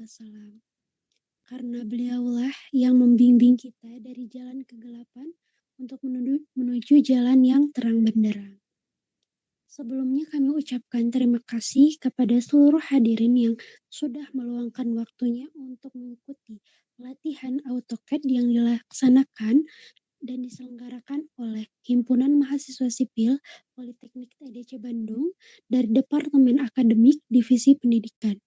Wassalam. Karena beliaulah yang membimbing kita dari jalan kegelapan untuk menuju jalan yang terang benderang. Sebelumnya kami ucapkan terima kasih kepada seluruh hadirin yang sudah meluangkan waktunya untuk mengikuti pelatihan AutoCAD yang dilaksanakan dan diselenggarakan oleh Himpunan Mahasiswa Sipil Politeknik TDC Bandung dari Departemen Akademik Divisi Pendidikan.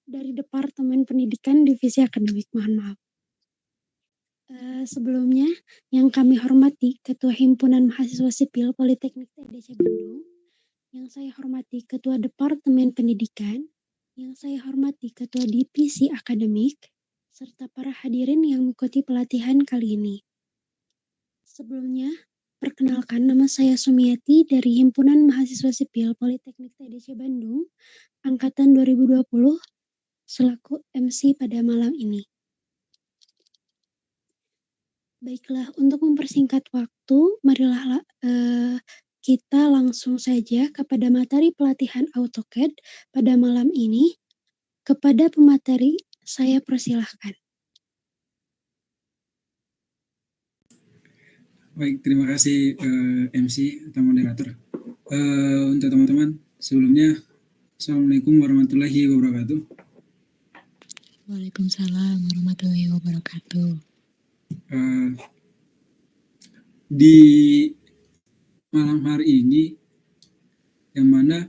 Dari Departemen Pendidikan Divisi Akademik, mohon maaf. Sebelumnya, yang kami hormati Ketua Himpunan Mahasiswa Sipil Politeknik TDC Bandung, yang saya hormati Ketua Departemen Pendidikan, yang saya hormati Ketua Divisi Akademik, serta para hadirin yang mengikuti pelatihan kali ini. Sebelumnya, perkenalkan nama saya Sumiati dari Himpunan Mahasiswa Sipil Politeknik TDC Bandung, Angkatan 2020, selaku MC pada malam ini. Baiklah, untuk mempersingkat waktu, marilah kita langsung saja kepada materi pelatihan AutoCAD pada malam ini. Kepada pemateri, saya persilahkan. Baik, terima kasih MC atau moderator. Untuk teman-teman, sebelumnya Assalamualaikum warahmatullahi wabarakatuh. Waalaikumsalam warahmatullahi wabarakatuh. Di malam hari ini, yang mana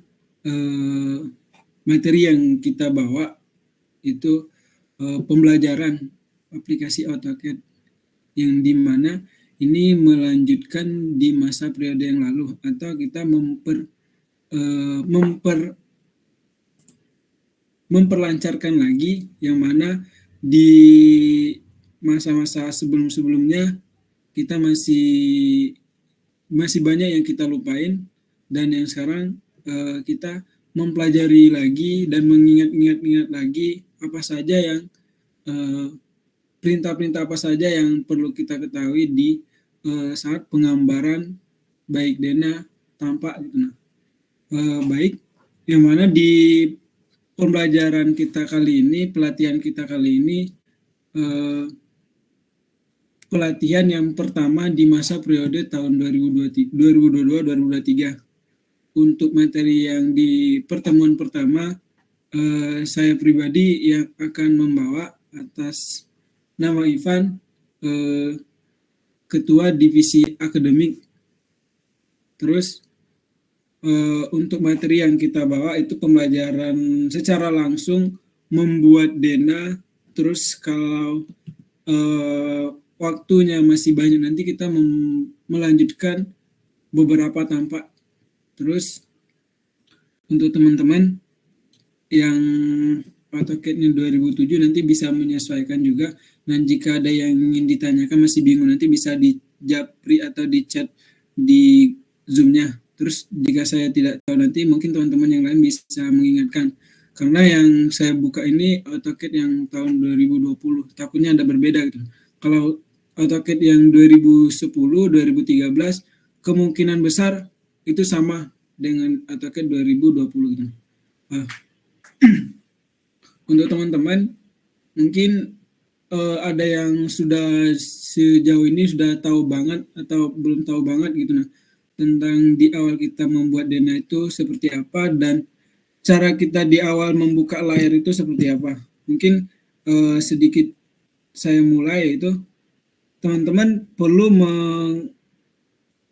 materi yang kita bawa itu pembelajaran aplikasi AutoCAD yang dimana ini melanjutkan di masa periode yang lalu, atau kita memperlancarkan lagi yang mana di masa-masa sebelum-sebelumnya kita masih banyak yang kita lupain, dan yang sekarang kita mempelajari lagi dan mengingat-ingat lagi apa saja yang perintah-perintah apa saja yang perlu kita ketahui di saat penggambaran baik denah, tampak gitu. Baik, yang mana di pembelajaran kita kali ini, pelatihan kita kali ini, pelatihan yang pertama di masa periode tahun 2022-2023. Untuk materi yang di pertemuan pertama, saya pribadi yang akan membawa atas nama Ivan, Ketua Divisi Akademik. Terus untuk materi yang kita bawa itu pembelajaran secara langsung membuat denah. Terus kalau waktunya masih banyak, nanti kita melanjutkan beberapa tampak. Terus untuk teman-teman yang AutoCAD-nya 2007 nanti bisa menyesuaikan juga. Dan jika ada yang ingin ditanyakan masih bingung, nanti bisa di japri atau di chat di Zoom-nya. Terus jika saya tidak tahu, nanti mungkin teman-teman yang lain bisa mengingatkan. Karena yang saya buka ini AutoCAD yang tahun 2020, takutnya ada berbeda gitu. Kalau AutoCAD yang 2010, 2013, kemungkinan besar itu sama dengan AutoCAD 2020 gitu. Untuk teman-teman, mungkin ada yang sudah sejauh ini sudah tahu banget atau belum tahu banget gitu tentang di awal kita membuat denah itu seperti apa, dan cara kita di awal membuka layar itu seperti apa. Mungkin sedikit saya mulai, itu teman-teman perlu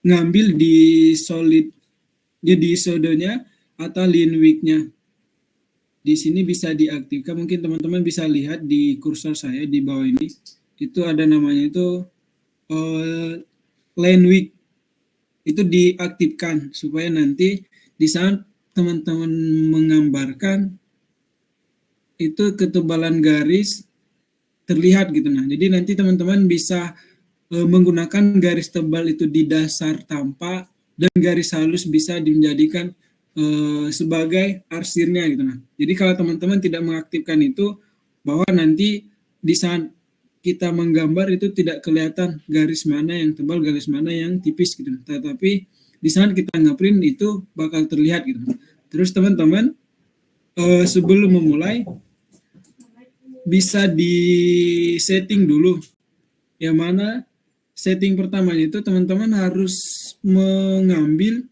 mengambil di solid, di soldernya atau Linwick-nya. Di sini bisa diaktifkan, mungkin teman-teman bisa lihat di kursor saya di bawah ini, itu ada namanya itu Linwick. Itu diaktifkan supaya nanti di saat teman-teman menggambarkan itu ketebalan garis terlihat gitu. Jadi nanti teman-teman bisa menggunakan garis tebal itu di dasar tampak, dan garis halus bisa dijadikan sebagai arsirnya gitu. Jadi kalau teman-teman tidak mengaktifkan itu, bahwa nanti di saat kita menggambar itu tidak kelihatan garis mana yang tebal, garis mana yang tipis gitu. Tetapi di saat kita ngeprint itu bakal terlihat gitu. Terus teman-teman sebelum memulai, bisa di-setting dulu. Yang mana setting pertamanya itu teman-teman harus mengambil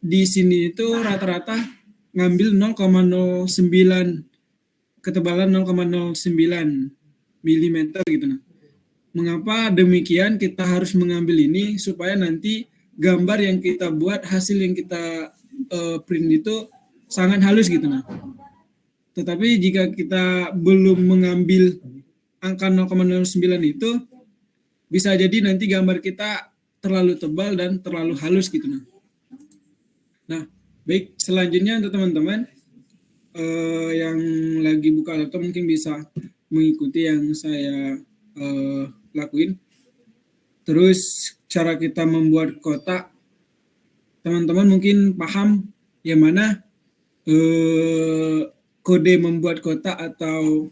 di sini itu rata-rata ngambil 0,09 ketebalan 0,09 mm gitu. Nah, mengapa demikian kita harus mengambil ini supaya nanti gambar yang kita buat, hasil yang kita print itu sangat halus gitu. Nah, tetapi jika kita belum mengambil angka 0,09 itu, bisa jadi nanti gambar kita terlalu tebal dan terlalu halus gitu. Nah, baik, selanjutnya untuk teman-teman yang lagi buka laptop mungkin bisa mengikuti yang saya lakuin. Terus cara kita membuat kotak, teman-teman mungkin paham yang mana kode membuat kotak atau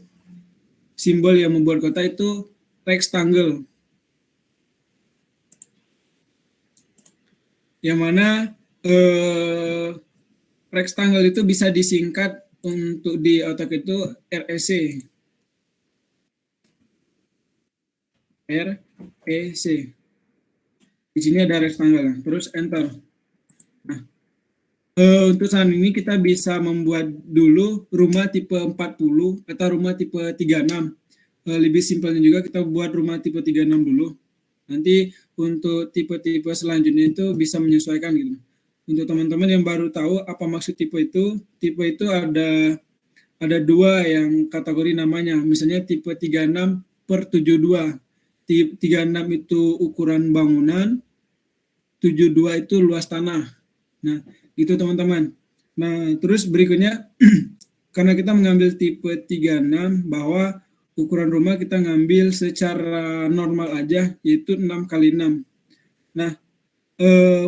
simbol yang membuat kotak itu rectangle. Yang mana rectangle itu bisa disingkat untuk di AutoCAD itu REC. REC. Di sini ada rectangle, terus enter. Nah, untuk saat ini kita bisa membuat dulu rumah tipe 40 atau rumah tipe 36. Lebih simpelnya juga kita buat rumah tipe 36 dulu. Nanti untuk tipe-tipe selanjutnya itu bisa menyesuaikan gitu. Untuk teman-teman yang baru tahu apa maksud tipe itu ada dua yang kategori namanya. Misalnya tipe 36/72. Tipe 36 itu ukuran bangunan, 72 itu luas tanah. Nah, gitu teman-teman. Nah, terus berikutnya karena kita mengambil tipe 36 bahwa ukuran rumah kita ngambil secara normal aja, yaitu 6x6. Nah,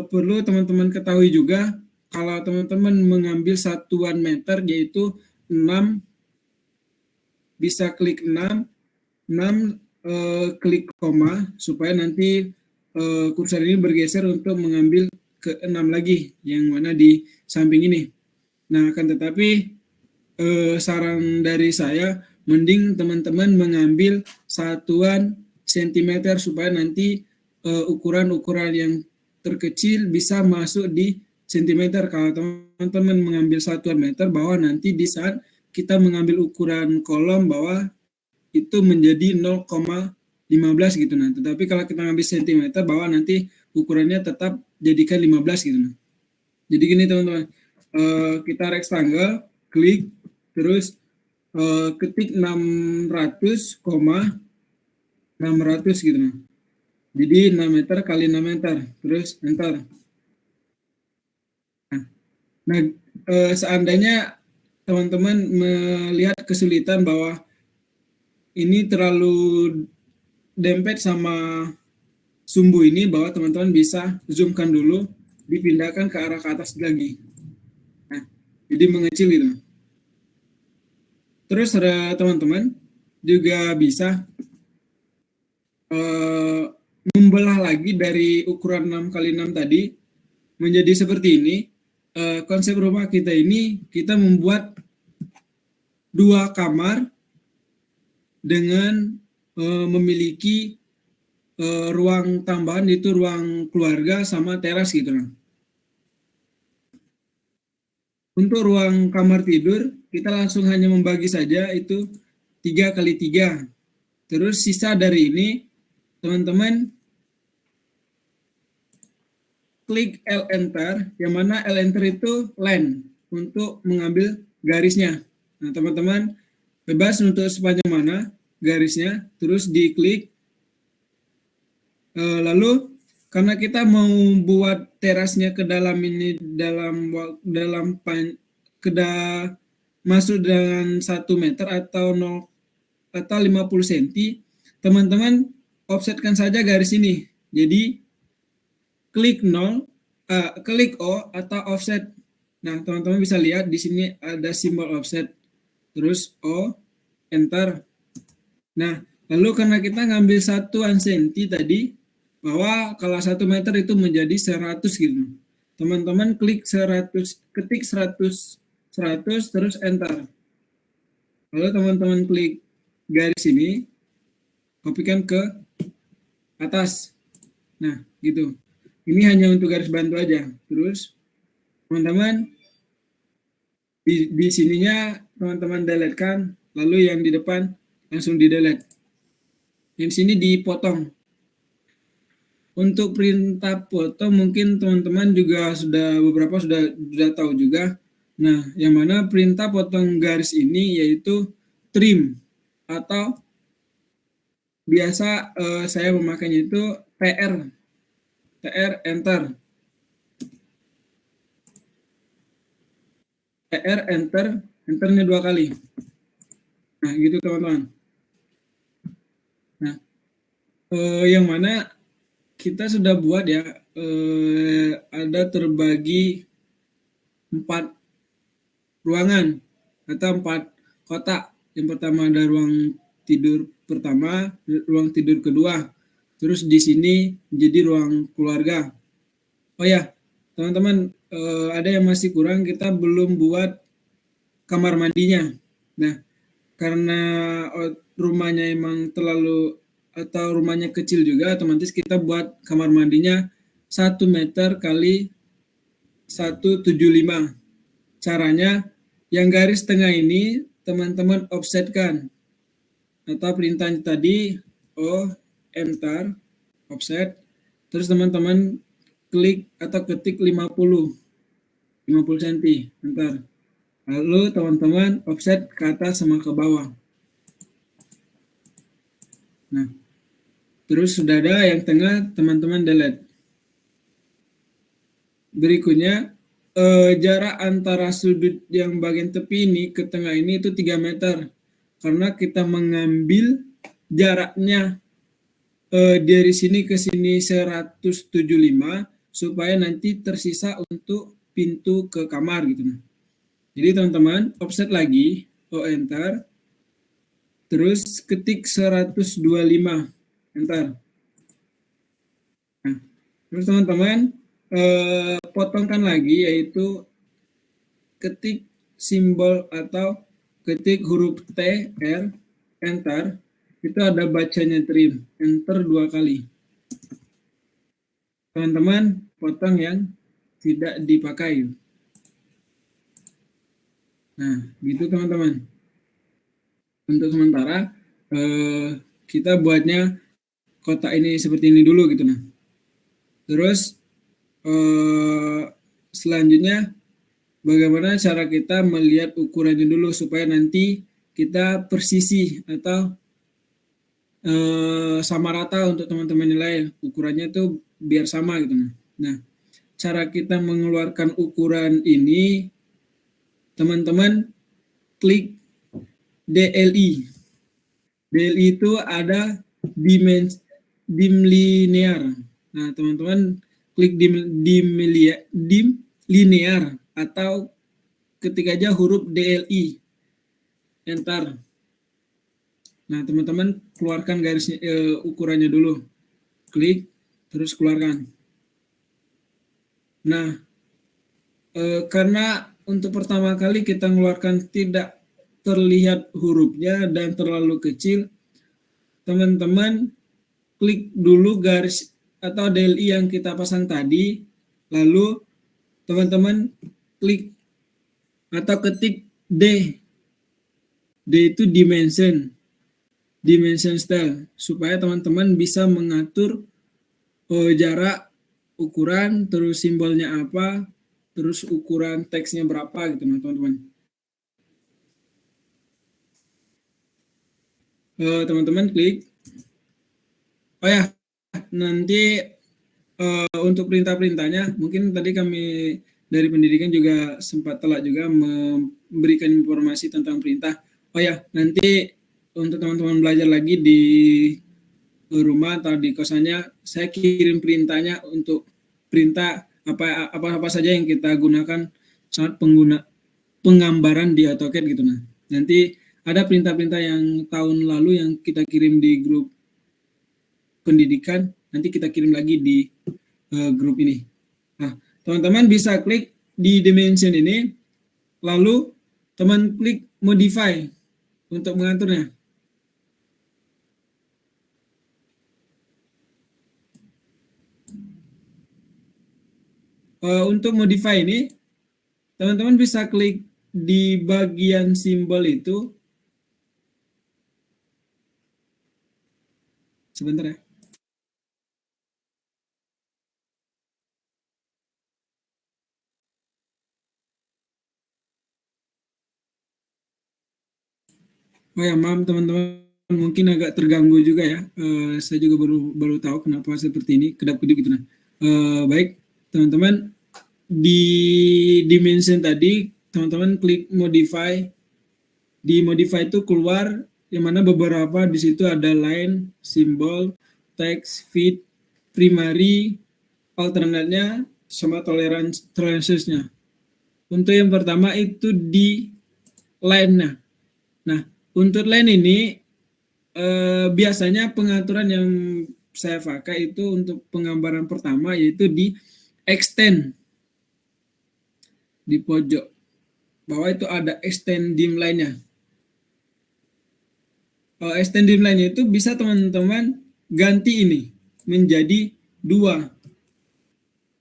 perlu teman-teman ketahui juga kalau teman-teman mengambil satuan meter yaitu 6, bisa klik 6 klik koma supaya nanti kursor ini bergeser untuk mengambil ke 6 lagi yang mana di samping ini. Nah, akan tetapi saran dari saya mending teman-teman mengambil satuan sentimeter supaya nanti ukuran-ukuran yang terkecil bisa masuk di sentimeter. Kalau teman-teman mengambil satuan meter, bahwa nanti di saat kita mengambil ukuran kolom bawah itu menjadi 0,15 gitu. Nah, tetapi kalau kita ngambil sentimeter, bahwa nanti ukurannya tetap jadikan 15 gitu. Nah. Jadi gini teman-teman, kita rectangle, klik, terus ketik 600, 600 gitu. Nah. Jadi 6 meter kali 6 meter, terus enter. Nah, seandainya teman-teman melihat kesulitan bahwa ini terlalu dempet sama sumbu ini, bahwa teman-teman bisa zoomkan dulu, dipindahkan ke arah ke atas lagi. Nah, jadi mengecil gitu. Terus ada teman-teman juga bisa membelah lagi dari ukuran 6x6 tadi menjadi seperti ini. Konsep rumah kita ini, kita membuat 2 kamar dengan memiliki ruang tambahan, yaitu ruang keluarga sama teras gitu. Untuk ruang kamar tidur, kita langsung hanya membagi saja itu 3x3. Terus sisa dari ini, teman-teman klik L enter, yang mana L enter itu line untuk mengambil garisnya. Nah, teman-teman bebas untuk sepanjang mana garisnya, terus diklik. Lalu karena kita mau buat terasnya ke dalam ini, masuk dengan 1 meter atau 50 cm, teman-teman offsetkan saja garis ini. Jadi klik 0, klik O atau offset. Nah, teman-teman bisa lihat di sini ada simbol offset. Terus O, enter. Nah, lalu karena kita ngambil 1 cm tadi, bahwa kalau 1 meter itu menjadi 100 gitu. Teman-teman klik 100, ketik 100, terus enter. Lalu teman-teman klik garis ini, kopikan ke atas. Nah, gitu. Ini hanya untuk garis bantu aja. Terus teman-teman di sininya teman-teman delete kan, lalu yang di depan langsung di delete. Yang sini dipotong. Untuk perintah foto mungkin teman-teman juga beberapa sudah tahu juga. Nah, yang mana perintah potong garis ini yaitu trim atau biasa saya memakainya itu TR enter. TR enternya 2 kali. Nah, gitu teman-teman. Nah, yang mana kita sudah buat ya, ada terbagi 4 ruangan atau 4 kotak. Yang pertama ada ruang tidur pertama, ruang tidur kedua. Terus di sini jadi ruang keluarga. Oh ya, teman-teman, ada yang masih kurang, kita belum buat kamar mandinya. Nah, karena rumahnya emang atau rumahnya kecil juga, otomatis kita buat kamar mandinya 1 meter kali 175. Caranya, yang garis tengah ini teman-teman offsetkan. Atau perintahnya tadi, enter, offset. Terus teman-teman klik atau ketik 50 cm, enter. Lalu teman-teman offset ke atas sama ke bawah. Nah, terus sudah ada yang tengah, teman-teman delete. Berikutnya, jarak antara sudut yang bagian tepi ini ke tengah ini itu 3 meter. Karena kita mengambil jaraknya dari sini ke sini 175 supaya nanti tersisa untuk pintu ke kamar gitu. Nah. Jadi teman-teman offset lagi, enter, terus ketik 125, enter. Nah, terus teman-teman potongkan lagi, yaitu ketik simbol atau ketik huruf T, R, enter, itu ada bacanya trim, enter 2 kali. Teman-teman potong yang tidak dipakai. Nah, gitu teman-teman. Untuk sementara kita buatnya kotak ini seperti ini dulu gitu. Nah, terus selanjutnya bagaimana cara kita melihat ukurannya dulu supaya nanti kita persisi atau sama rata untuk teman-teman nilai ukurannya tuh biar sama gitu. Nah, cara kita mengeluarkan ukuran ini, teman-teman klik DLI. DLI itu ada dim linear. Nah, teman-teman klik dim linear atau ketik aja huruf DLI, enter. Nah, teman-teman keluarkan garisnya, ukurannya dulu. Klik, terus keluarkan. Nah, karena untuk pertama kali kita mengeluarkan tidak terlihat hurufnya dan terlalu kecil, teman-teman klik dulu garis atau DLI yang kita pasang tadi, lalu teman-teman klik atau ketik D. D itu dimension style, supaya teman-teman bisa mengatur jarak, ukuran, terus simbolnya apa, terus ukuran teksnya berapa gitu teman-teman. Teman-teman klik. Oh ya, nanti untuk perintah-perintahnya mungkin tadi kami dari pendidikan juga sempat telat juga memberikan informasi tentang perintah. Oh ya, nanti untuk teman-teman belajar lagi di rumah atau di kosannya, saya kirim perintahnya untuk perintah apa saja yang kita gunakan saat penggambaran di AutoCAD gitu. Nah, nanti ada perintah-perintah yang tahun lalu yang kita kirim di grup pendidikan, nanti kita kirim lagi di grup ini. Nah, teman-teman bisa klik di dimension ini, lalu teman klik modify untuk mengaturnya. Untuk modify ini, teman-teman bisa klik di bagian simbol itu. Sebentar ya. Oh ya, maaf teman-teman, mungkin agak terganggu juga ya. Saya juga baru tahu kenapa seperti ini, kedap-kedip gitu. Baik, teman-teman, di dimension tadi, teman-teman klik modify. Di modify itu keluar yang mana beberapa di situ ada line, simbol, text, fit, primary, alternate-nya, sama tolerances-nya. Untuk yang pertama itu di line-nya. Nah, untuk line ini biasanya pengaturan yang saya pakai itu untuk penggambaran pertama yaitu di extend di pojok bawah itu ada extend dim line-nya. Extend dim line itu bisa teman-teman ganti ini menjadi 2.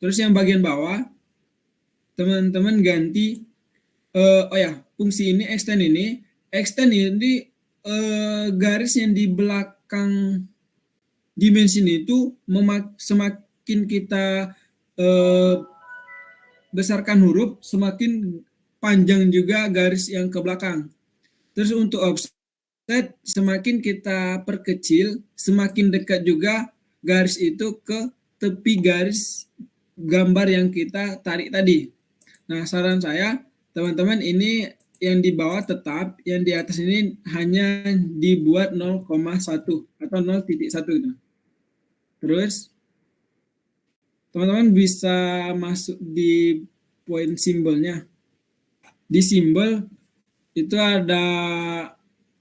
Terus yang bagian bawah teman-teman ganti fungsi ini extend ini garis yang di belakang dimensi itu semakin kita besarkan huruf, semakin panjang juga garis yang ke belakang. Terus untuk offset, semakin kita perkecil, semakin dekat juga garis itu ke tepi garis gambar yang kita tarik tadi. Nah, saran saya, teman-teman, ini yang di bawah tetap, yang di atas ini hanya dibuat 0,1 atau 0,1 gitu. Terus teman-teman bisa masuk di poin simbolnya. Di simbol itu ada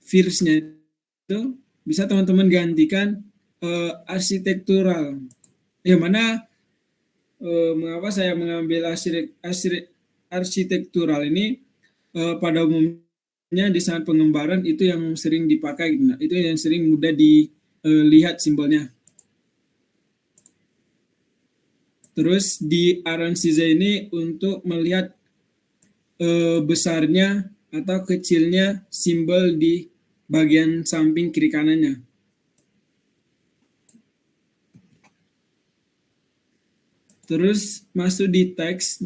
virusnya itu bisa teman-teman gantikan arsitektural. Yang mana mengapa saya mengambil arsitektural ini pada umumnya di saat pengembaraan itu yang sering dipakai gitu. Nah, itu yang sering mudah dilihat simbolnya. Terus di arrange ini untuk melihat besarnya atau kecilnya simbol di bagian samping kiri kanannya. Terus masuk di teks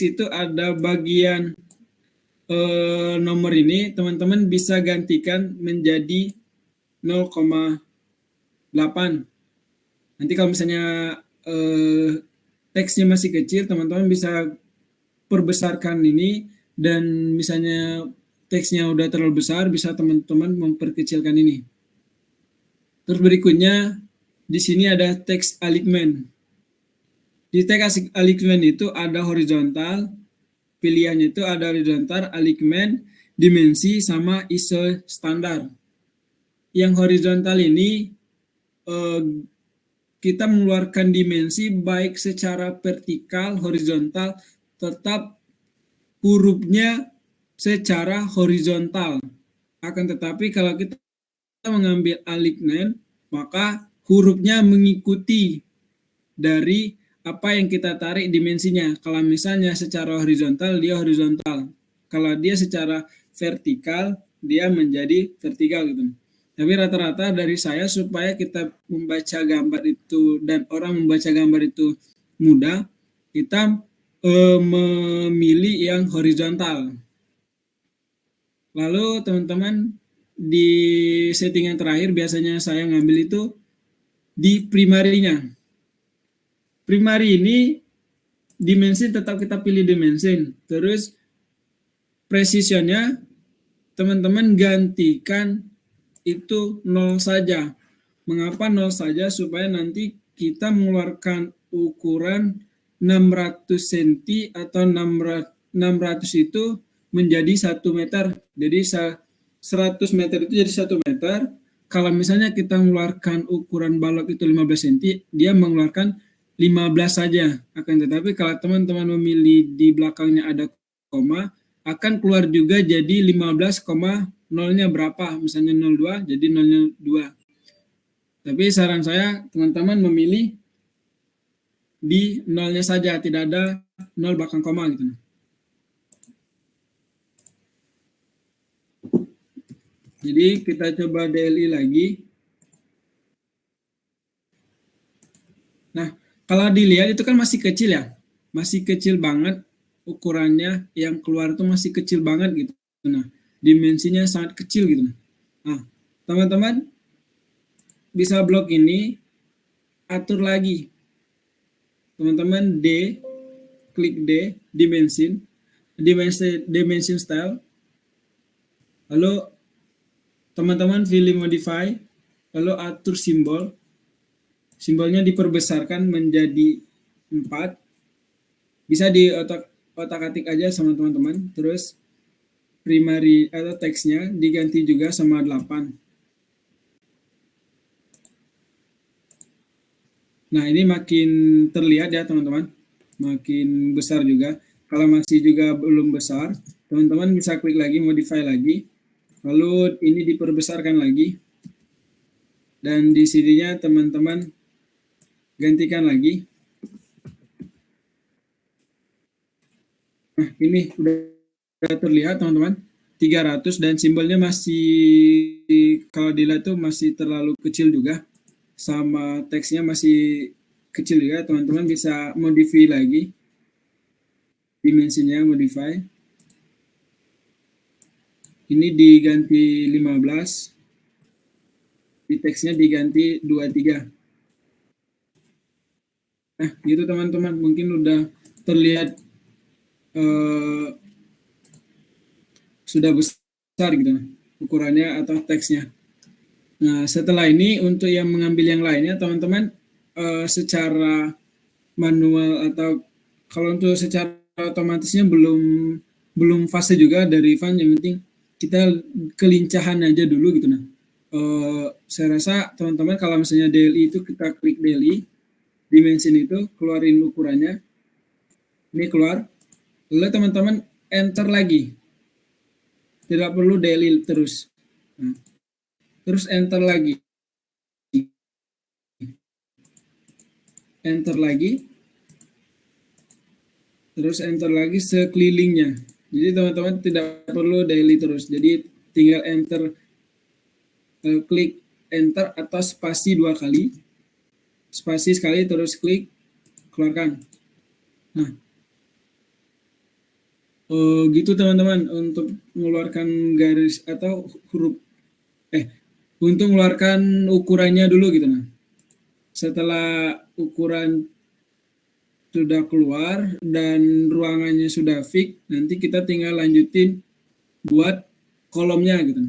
itu ada bagian nomor ini, teman-teman bisa gantikan menjadi 0,8. Nanti kalau misalnya teksnya masih kecil, teman-teman bisa perbesarkan ini, dan misalnya teksnya udah terlalu besar, bisa teman-teman memperkecilkan ini. Terus berikutnya, di sini ada teks alignment. Di teks alignment itu ada horizontal, pilihannya itu ada horizontal, alignment, dimensi, sama ISO standar. Yang horizontal ini kita mengeluarkan dimensi baik secara vertikal, horizontal, tetap hurufnya secara horizontal. Akan tetapi kalau kita mengambil alignment, maka hurufnya mengikuti dari apa yang kita tarik dimensinya. Kalau misalnya secara horizontal, dia horizontal. Kalau dia secara vertikal, dia menjadi vertikal gitu. Tapi rata-rata dari saya supaya kita membaca gambar itu dan orang membaca gambar itu mudah, kita memilih yang horizontal. Lalu teman-teman di settingan terakhir biasanya saya ngambil itu di primarinya. Primary ini dimensi tetap kita pilih dimensi. Terus precisionnya teman-teman gantikan itu 0 saja. Mengapa 0 saja? Supaya nanti kita mengeluarkan ukuran 600 cm atau 600 itu menjadi 1 meter. Jadi 100 meter itu jadi 1 meter. Kalau misalnya kita mengeluarkan ukuran balok itu 15 cm, dia mengeluarkan 15 saja. Akan tetapi kalau teman-teman memilih di belakangnya ada koma, akan keluar juga jadi 15,15 nolnya berapa, misalnya 02 jadi nolnya 2. Tapi saran saya teman-teman memilih di nolnya saja, tidak ada nol belakang koma gitu. Jadi kita coba DLI lagi. Nah, kalau dilihat itu kan masih kecil ya, masih kecil banget ukurannya, yang keluar itu masih kecil banget gitu. Nah, dimensinya sangat kecil gitu. Nah, teman-teman bisa blok ini, atur lagi. Teman-teman klik D, dimension style. Lalu teman-teman pilih modify, lalu atur simbol. Simbolnya diperbesarkan menjadi 4. Bisa di otak-atik aja sama teman-teman. Terus primary atau teksnya diganti juga sama 8. Nah, ini makin terlihat ya teman-teman. Makin besar juga. Kalau masih juga belum besar, teman-teman bisa klik lagi, modify lagi. Lalu ini diperbesarkan lagi. Dan di sininya teman-teman gantikan lagi. Nah, ini udah terlihat teman-teman. 300 dan simbolnya masih, kalau dilihat tuh masih terlalu kecil juga. Sama teksnya masih kecil juga. Teman-teman bisa modify lagi. Dimensinya modify. Ini diganti 15. Di teksnya diganti 23. Nah, gitu teman-teman. Mungkin udah terlihat sudah besar gitu ukurannya atau teksnya. Nah, setelah ini untuk yang mengambil yang lainnya teman-teman secara manual atau kalau untuk secara otomatisnya belum fase juga dari Ivan, yang penting kita kelincahan aja dulu gitu. Nah, saya rasa teman-teman kalau misalnya DLI itu kita klik DLI, dimension itu keluarin ukurannya, ini keluar, lalu teman-teman enter lagi, tidak perlu DLI terus. Nah, terus enter lagi, terus enter lagi sekelilingnya. Jadi teman-teman tidak perlu daily terus. Jadi tinggal enter, klik enter atau spasi 2 kali. Spasi sekali terus klik, keluarkan. Nah, gitu teman-teman untuk mengeluarkan garis atau huruf untuk mengeluarkan ukurannya dulu gitu. Nah, setelah ukuran sudah keluar dan ruangannya sudah fix, nanti kita tinggal lanjutin buat kolomnya gitu.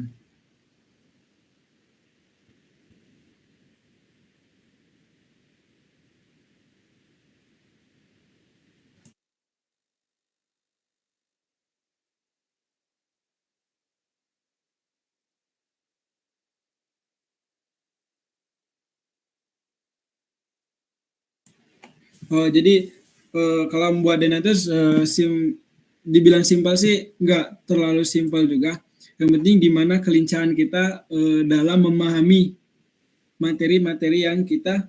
Oh, jadi kalau membuat dana itu dibilang simpel sih nggak terlalu simpel juga. Yang penting di mana kelincahan kita dalam memahami materi-materi yang kita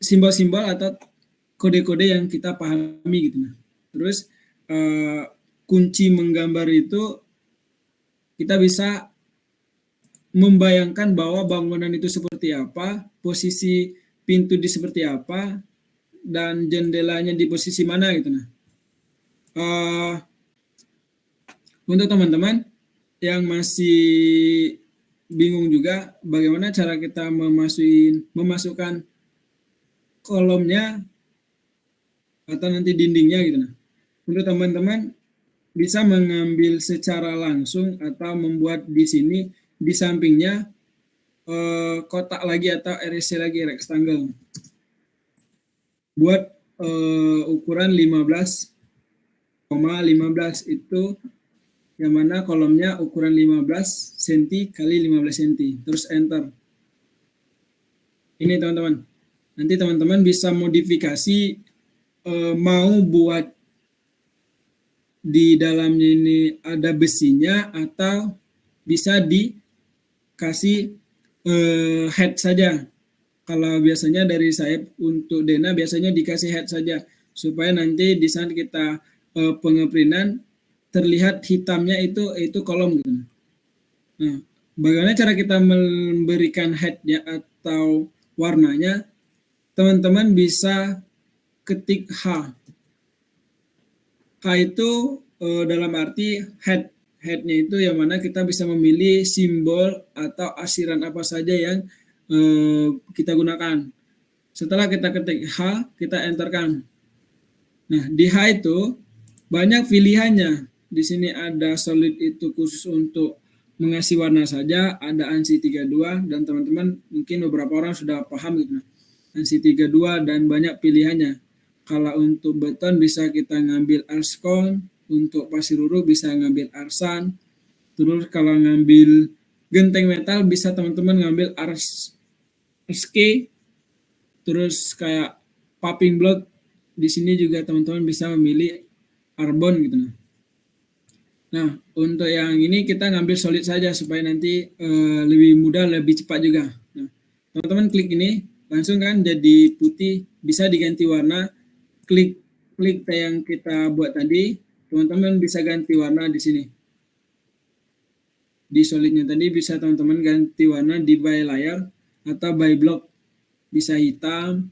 simbol-simbol atau kode-kode yang kita pahami gitu. Nah, terus kunci menggambar itu kita bisa membayangkan bahwa bangunan itu seperti apa, posisi pintu di seperti apa, dan jendelanya di posisi mana gitu. Nah, untuk teman-teman yang masih bingung juga bagaimana cara kita memasukkan kolomnya atau nanti dindingnya gitu. Nah, untuk teman-teman bisa mengambil secara langsung atau membuat di sini di sampingnya kotak lagi atau RC lagi, rectangle, buat ukuran 15,15 itu, yang mana kolomnya ukuran 15 cm kali 15 cm, terus enter. Ini teman-teman, nanti teman-teman bisa modifikasi mau buat di dalamnya ini ada besinya atau bisa dikasih head saja. Kalau biasanya dari saya untuk Dena biasanya dikasih head saja supaya nanti di saat kita pengeprinan terlihat hitamnya itu kolom gitu. Nah, bagaimana cara kita memberikan headnya atau warnanya? Teman-teman bisa ketik H. H itu dalam arti headnya itu yang mana kita bisa memilih simbol atau arsiran apa saja yang kita gunakan. Setelah kita ketik H, kita enterkan. Nah, di H itu banyak pilihannya. Di sini ada solid itu khusus untuk mengasih warna saja, ada ANSI 32 dan teman-teman mungkin beberapa orang sudah paham gitu. ANSI 32 dan banyak pilihannya. Kalau untuk beton bisa kita ngambil Arskon, untuk pasir ruru bisa ngambil Arsan. Terus kalau ngambil genteng metal bisa teman-teman ngambil Arske. Terus kayak popping block di sini juga teman-teman bisa memilih Arbon gitu. Nah, untuk yang ini kita ngambil solid saja supaya nanti lebih mudah, lebih cepat juga. Nah, teman-teman klik ini langsung kan jadi putih, bisa diganti warna. Klik yang kita buat tadi, teman-teman bisa ganti warna di sini. Di solidnya tadi bisa teman-teman ganti warna di by layer atau by block, bisa hitam,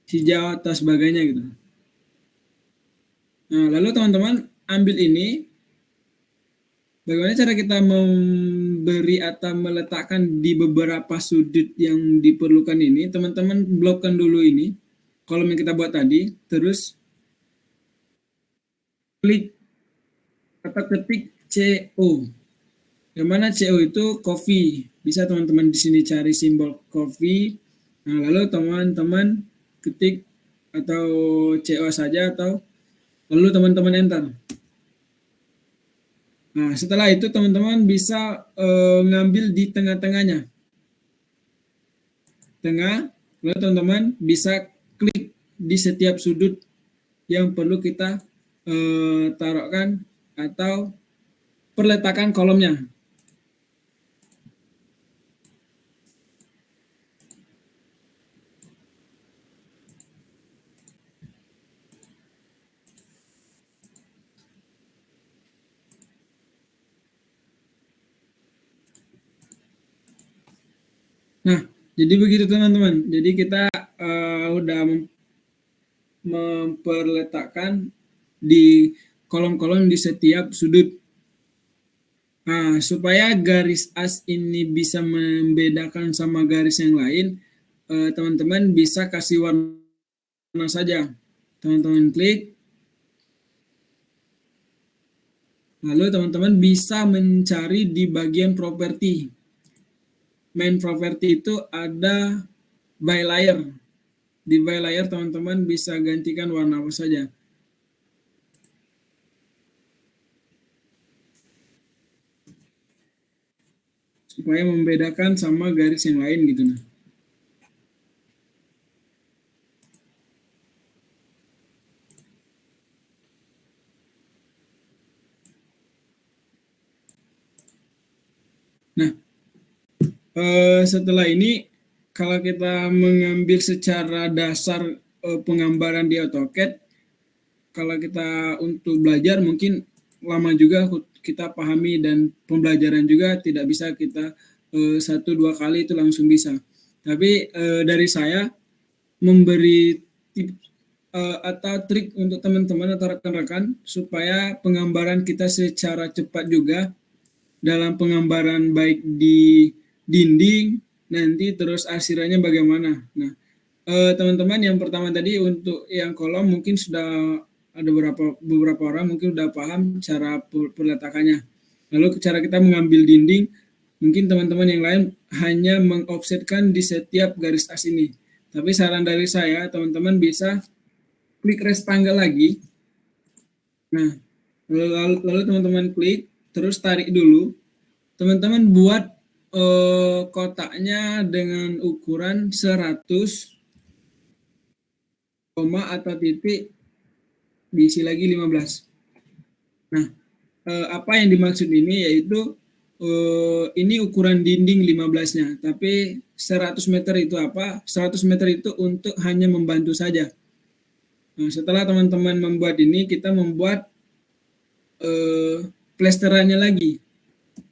hijau atau sebagainya gitu. Nah, lalu teman-teman ambil ini. Bagaimana cara kita memberi atau meletakkan di beberapa sudut yang diperlukan ini? Teman-teman blokkan dulu ini, kolom yang kita buat tadi, terus klik atau ketik CO. Yang mana CO itu coffee. Bisa teman-teman di sini cari simbol coffee. Nah, lalu teman-teman ketik atau CO saja atau lalu teman-teman enter. Nah, setelah itu teman-teman bisa ngambil di tengah-tengahnya. Tengah, lalu teman-teman bisa klik di setiap sudut yang perlu kita taruhkan atau perletakan kolomnya. Nah, jadi begitu teman-teman. Jadi kita udah memperletakkan di kolom-kolom di setiap sudut. Nah, supaya garis as ini bisa membedakan sama garis yang lain, teman-teman bisa kasih warna saja. Teman-teman klik. Lalu teman-teman bisa mencari di bagian properti. Main property itu ada by layer. Di by layer teman-teman bisa gantikan warna apa saja. Supaya membedakan sama garis yang lain gitu nah. Nah, setelah ini kalau kita mengambil secara dasar penggambaran di AutoCAD, kalau kita untuk belajar mungkin lama juga kita pahami dan pembelajaran juga tidak bisa kita 1-2 kali itu langsung bisa. Tapi dari saya memberi tip atau trik untuk teman-teman atau rekan-rekan supaya penggambaran kita secara cepat juga dalam penggambaran baik di dinding nanti terus arsirannya bagaimana. Nah, teman-teman yang pertama tadi untuk yang kolom mungkin sudah ada beberapa orang mungkin sudah paham cara peletakannya. Lalu cara kita mengambil dinding, mungkin teman-teman yang lain hanya mengofsetkan di setiap garis as ini. Tapi saran dari saya, teman-teman bisa klik rectangle lagi. Nah, lalu teman-teman klik, terus tarik dulu. Teman-teman buat kotaknya dengan ukuran 100, koma atau titik, diisi lagi 15. Nah, apa yang dimaksud ini yaitu ini ukuran dinding 15-nya, tapi 100 meter itu apa? 100 meter itu untuk hanya membantu saja. Nah, setelah teman-teman membuat ini, kita membuat plesterannya lagi.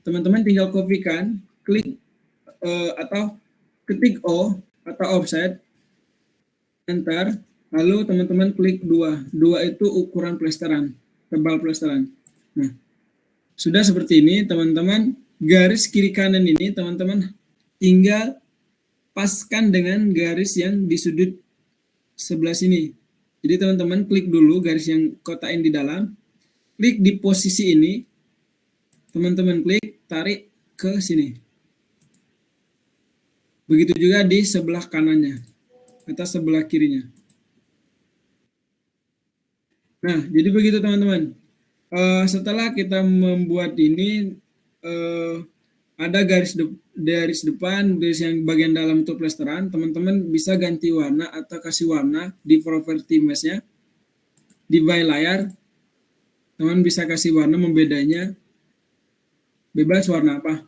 Teman-teman tinggal kopikan, klik atau ketik O atau offset, enter, lalu teman-teman klik 2. 2 itu ukuran plesteran, tebal plesteran. Nah, sudah seperti ini, teman-teman. Garis kiri kanan ini, teman-teman tinggal paskan dengan garis yang di sudut sebelah sini. Jadi teman-teman klik dulu garis yang kotain di dalam, klik di posisi ini, teman-teman klik, tarik ke sini. Begitu juga di sebelah kanannya atau sebelah kirinya. Nah, jadi begitu teman-teman. Setelah kita membuat ini, ada garis depan, garis yang bagian dalam untuk plesteran, teman-teman bisa ganti warna atau kasih warna di property mesh-nya. Di by layar, teman bisa kasih warna membedainya, bebas warna apa.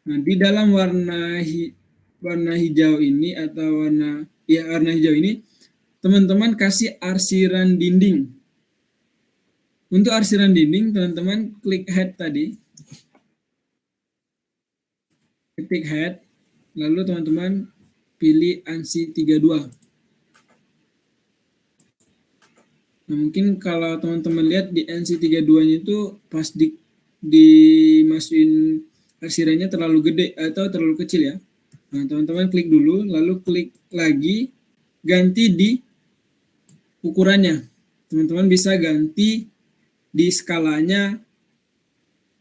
Nah, di dalam warna hijau ini atau warna hijau ini, teman-teman kasih arsiran dinding. Untuk arsiran dinding, teman-teman klik head tadi, ketik head, lalu teman-teman pilih ANSI 32. Nah, mungkin kalau teman-teman lihat di ANSI 32-nya itu pas dimasukin arsirannya terlalu gede atau terlalu kecil ya. Nah, teman-teman klik dulu, lalu klik lagi, ganti di ukurannya. Teman-teman bisa ganti di skalanya,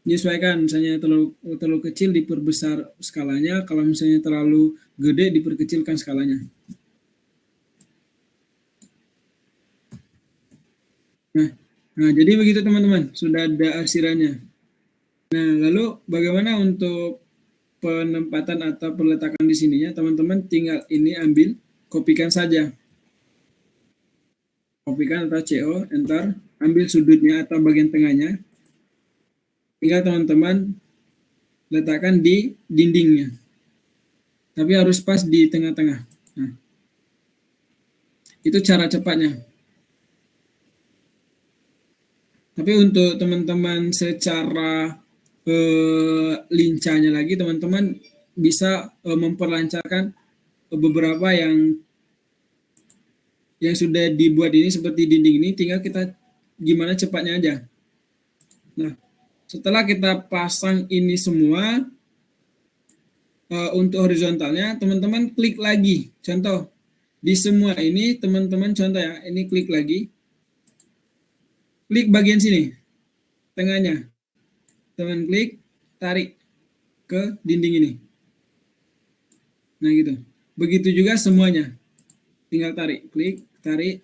menyesuaikan, misalnya terlalu kecil diperbesar skalanya, kalau misalnya terlalu gede diperkecilkan skalanya. Nah, jadi begitu teman-teman, sudah ada arsirannya. Nah, lalu bagaimana untuk penempatan atau perletakan di sininya? Teman-teman tinggal ini ambil, kopikan saja. Kopikan atau CO, enter, ambil sudutnya atau bagian tengahnya. Tinggal teman-teman letakkan di dindingnya. Tapi harus pas di tengah-tengah. Nah, itu cara cepatnya. Tapi untuk teman-teman secara lincahnya lagi, teman-teman bisa memperlancarkan beberapa yang sudah dibuat ini seperti dinding ini, tinggal kita gimana cepatnya aja. Nah, setelah kita pasang ini semua, untuk horizontalnya, teman-teman klik lagi. Contoh, di semua ini, teman-teman contoh ya, ini klik lagi. Klik bagian sini, tengahnya. Teman klik, tarik ke dinding ini. Nah gitu. Begitu juga semuanya. Tinggal tarik, klik, tarik.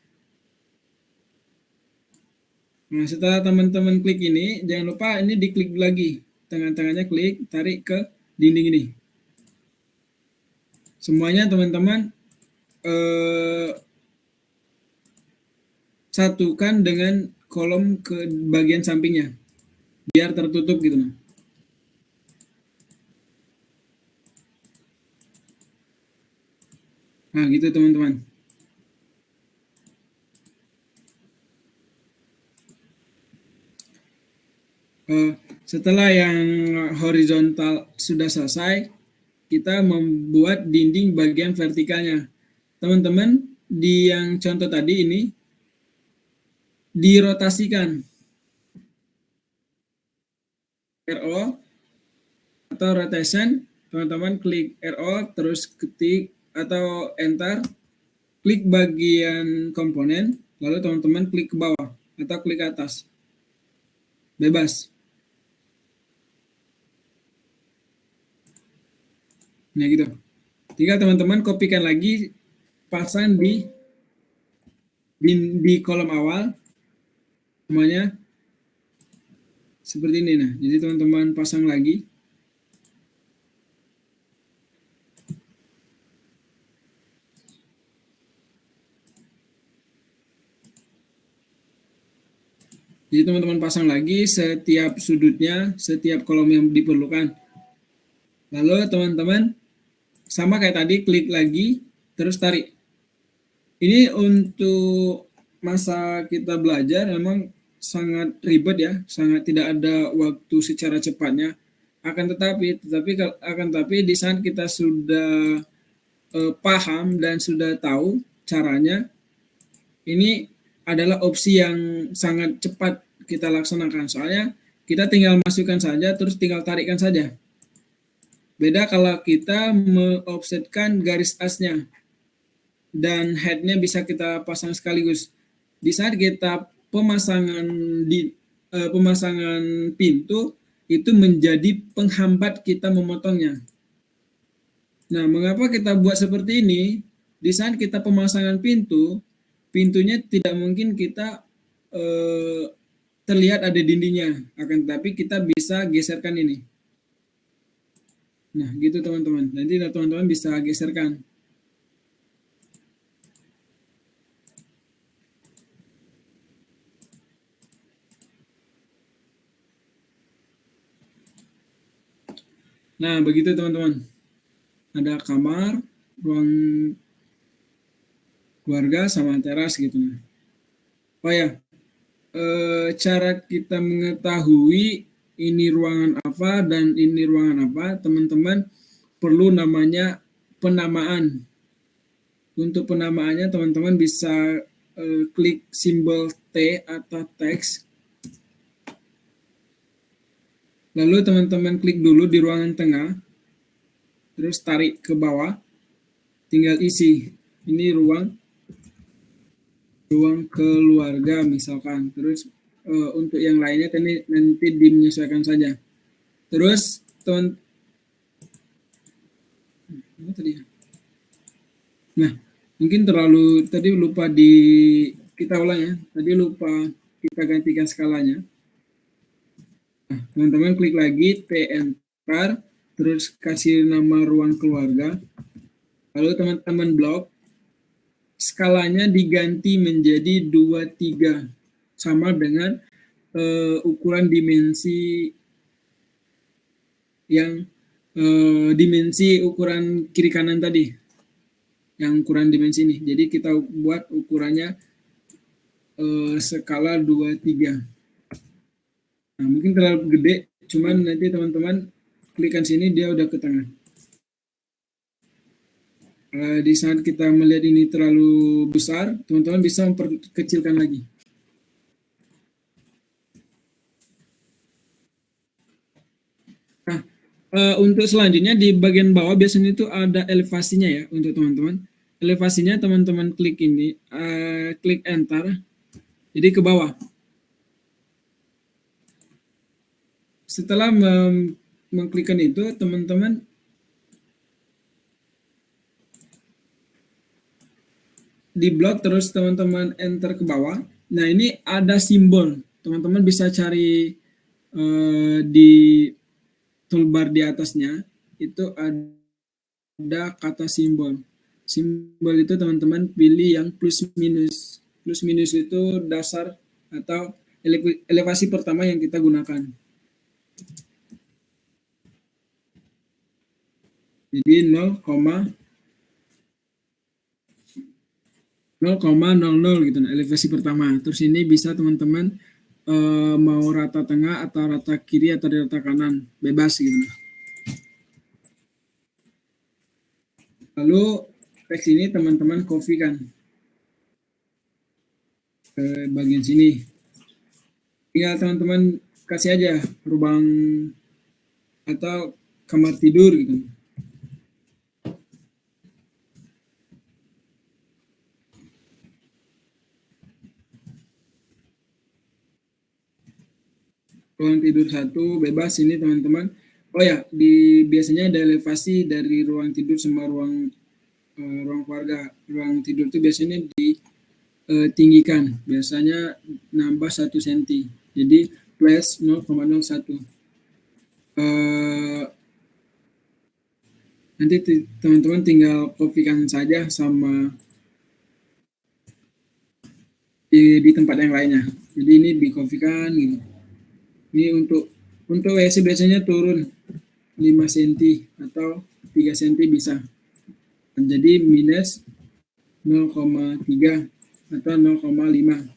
Nah setelah teman-teman klik ini, jangan lupa ini diklik lagi. Tengah-tengahnya klik, tarik ke dinding ini. Semuanya teman-teman satukan dengan kolom ke bagian sampingnya. Biar tertutup gitu. Nah gitu teman-teman. Setelah yang horizontal sudah selesai, kita membuat dinding bagian vertikalnya. Teman-teman, di yang contoh tadi ini, dirotasikan. RO atau rotation, teman-teman klik RO, terus ketik atau enter, klik bagian komponen, lalu teman-teman klik ke bawah atau klik ke atas. Bebas. Nah gitu. Tinggal teman-teman kopikan lagi, pasang di kolom awal, semuanya seperti ini. Nah, jadi teman-teman pasang lagi. Jadi teman-teman pasang lagi setiap sudutnya, setiap kolom yang diperlukan. Lalu teman-teman sama kayak tadi, klik lagi, terus tarik. Ini untuk masa kita belajar memang sangat ribet ya, sangat tidak ada waktu secara cepatnya. Akan tetapi di saat kita sudah paham dan sudah tahu caranya, ini adalah opsi yang sangat cepat kita laksanakan. Soalnya kita tinggal masukkan saja, terus tinggal tarikkan saja. Beda kalau kita mengofsetkan garis asnya dan headnya bisa kita pasang sekaligus. Di saat kita pemasangan pintu itu menjadi penghambat kita memotongnya. Nah, mengapa kita buat seperti ini? Di saat kita pemasangan pintu, pintunya tidak mungkin kita terlihat ada dindingnya, akan tetapi kita bisa geserkan ini. Nah, gitu teman-teman. Nanti teman-teman bisa geserkan. Nah, begitu teman-teman. Ada kamar, ruang keluarga, sama teras gitu. Oh ya, cara kita mengetahui ini ruangan apa dan ini ruangan apa, teman-teman perlu namanya penamaan. Untuk penamaannya teman-teman bisa klik simbol T atau teks. Lalu teman-teman klik dulu di ruangan tengah, terus tarik ke bawah, tinggal isi. Ini ruang keluarga misalkan. Terus untuk yang lainnya nanti dimenyesuaikan saja. Terus nah, mungkin tadi lupa kita ulang ya. Tadi lupa kita gantikan skalanya. Nah, teman-teman klik lagi T enter, terus kasih nama ruang keluarga. Lalu teman-teman blok, skalanya diganti menjadi 23, sama dengan ukuran dimensi yang dimensi ukuran kiri kanan tadi, yang ukuran dimensi ini. Jadi kita buat ukurannya skala 23. Nah, mungkin terlalu gede, cuman nanti teman-teman klikkan sini, dia udah ke tengah. Di saat kita melihat ini terlalu besar, teman-teman bisa memperkecilkan lagi. Nah, untuk selanjutnya di bagian bawah biasanya itu ada elevasinya ya untuk teman-teman. Elevasinya teman-teman klik ini, klik enter, jadi ke bawah. Setelah mengklikkan itu, teman-teman di blok, terus teman-teman enter ke bawah. Nah, ini ada simbol. Teman-teman bisa cari di toolbar di atasnya, itu ada kata simbol. Simbol itu teman-teman pilih yang plus minus. Plus minus itu dasar atau elevasi pertama yang kita gunakan. Jadi 0,00 gitu, nah, elevasi pertama. Terus ini bisa teman-teman mau rata tengah atau rata kiri atau rata kanan, bebas gitu. Lalu teks ini teman-teman copy kan ke bagian sini. Tinggal teman-teman kasih aja ruang atau kamar tidur gitu. Ruang tidur 1 bebas ini teman-teman. Oh ya, biasanya ada elevasi dari ruang tidur sama ruang keluarga. Ruang tidur itu biasanya ditinggikan, biasanya nambah 1 cm. Jadi plus 0,01. Nanti teman-teman tinggal kopikan saja sama di tempat yang lainnya. Jadi ini dikopikan gitu. Ini untuk WC biasanya turun 5 cm atau 3 cm bisa. Jadi minus 0,3 atau 0,5.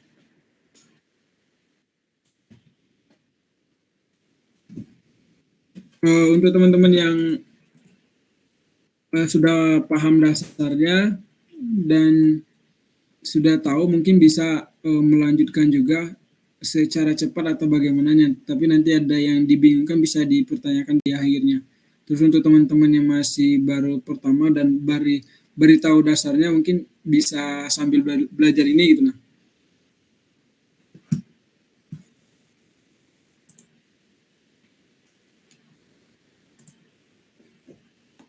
Untuk teman-teman yang sudah paham dasarnya dan sudah tahu, mungkin bisa melanjutkan juga secara cepat atau bagaimananya. Tapi nanti ada yang dibingungkan bisa dipertanyakan di akhirnya. Terus untuk teman-teman yang masih baru pertama dan baru tahu dasarnya, mungkin bisa sambil belajar ini gitu nah.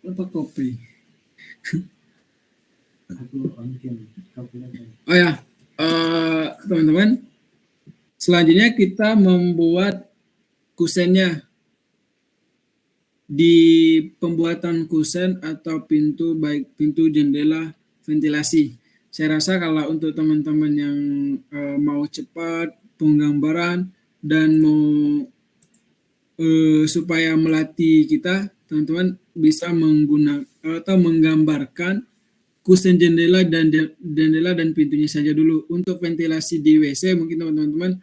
Apa kopi? Oh ya, teman-teman, selanjutnya kita membuat kusennya. Di pembuatan kusen atau pintu, baik pintu, jendela, ventilasi. Saya rasa kalau untuk teman-teman yang mau cepat penggambaran dan mau supaya melatih kita, teman-teman bisa menggunakan atau menggambarkan kusen jendela dan pintunya saja dulu. Untuk ventilasi di WC mungkin teman-teman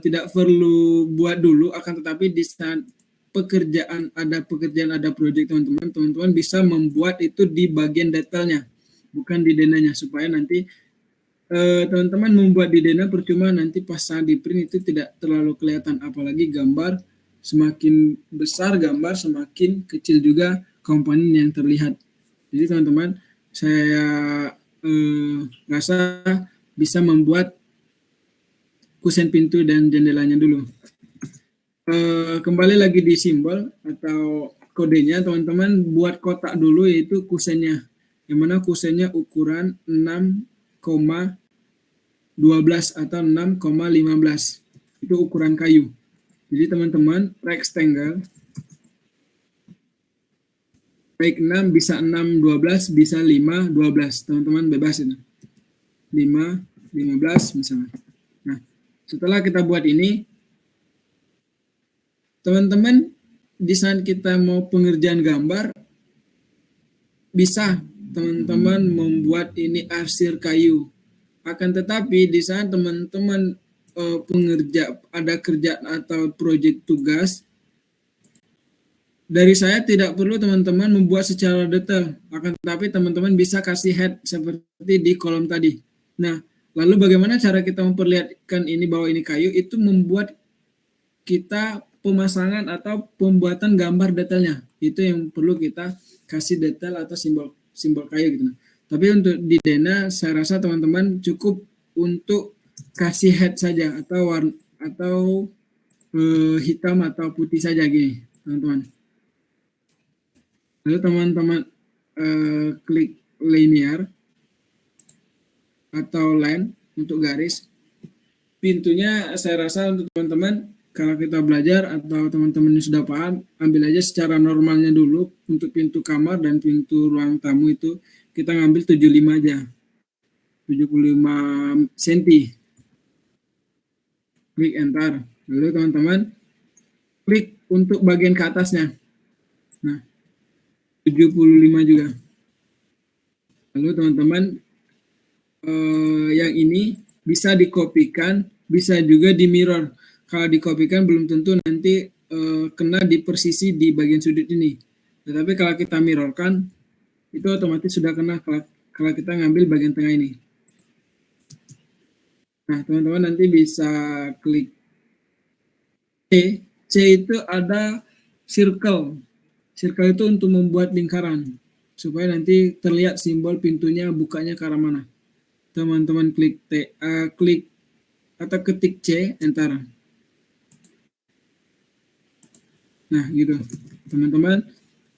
tidak perlu buat dulu, akan tetapi di saat ada proyek teman-teman bisa membuat itu di bagian detailnya, bukan di denahnya, supaya nanti teman-teman membuat di denah percuma, nanti pas di print itu tidak terlalu kelihatan, apalagi gambar semakin besar gambar semakin kecil juga komponen yang terlihat. Jadi teman-teman, saya rasa bisa membuat kusen pintu dan jendelanya dulu. Kembali lagi di simbol atau kodenya, teman-teman buat kotak dulu, yaitu kusennya, yang mana kusennya ukuran 6,12 atau 6,15, itu ukuran kayu. Jadi teman-teman rectangle baik 6 bisa 6,12 bisa 5,12, teman-teman bebas itu 5,15 misalnya. Nah, setelah kita buat ini, teman-teman di saat kita mau pengerjaan gambar, bisa teman-teman membuat ini arsir kayu. Akan tetapi di saat teman-teman ada kerjaan atau proyek tugas, dari saya tidak perlu teman-teman membuat secara detail, akan tetapi teman-teman bisa kasih head seperti di kolom tadi. Nah, lalu bagaimana cara kita memperlihatkan ini bahwa ini kayu? Itu membuat kita pemasangan atau pembuatan gambar detailnya, itu yang perlu kita kasih detail atau simbol kayu gitu. Tapi untuk di denah saya rasa teman-teman cukup untuk kasih head saja atau warna atau hitam atau putih saja gini, teman-teman. Lalu teman-teman klik linear atau line untuk garis. Pintunya saya rasa untuk teman-teman, kalau kita belajar atau teman-teman yang sudah paham, ambil aja secara normalnya dulu. Untuk pintu kamar dan pintu ruang tamu itu kita ngambil 75 aja, 75 cm. Klik enter. Lalu teman-teman klik untuk bagian ke atasnya. Nah, 75 juga. Lalu teman-teman yang ini bisa dikopikan, bisa juga di mirror. Kalau dikopikan belum tentu nanti kena di persisi di bagian sudut ini. Tetapi kalau kita mirrorkan, itu otomatis sudah kena kalau kita ngambil bagian tengah ini. Nah, teman-teman nanti bisa klik C. C itu ada circle. Circle itu untuk membuat lingkaran, supaya nanti terlihat simbol pintunya bukanya ke arah mana. Teman-teman klik klik atau ketik C, enter. Nah, gitu. Teman-teman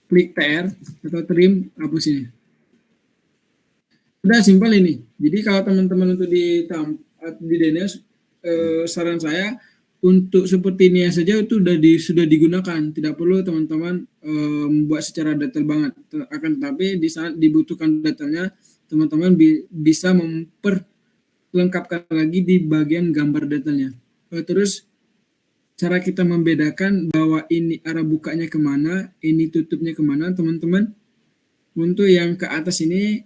klik TR atau trim, hapus ini. Udah simpel ini. Jadi kalau teman-teman untuk di denah, saran saya untuk seperti ini saja itu sudah digunakan. Tidak perlu teman-teman membuat secara detail banget. Akan tetapi di saat dibutuhkan detailnya, teman-teman bisa lengkapkan lagi di bagian gambar detailnya. Terus cara kita membedakan bahwa ini arah bukanya kemana, ini tutupnya kemana, teman-teman. Untuk yang ke atas ini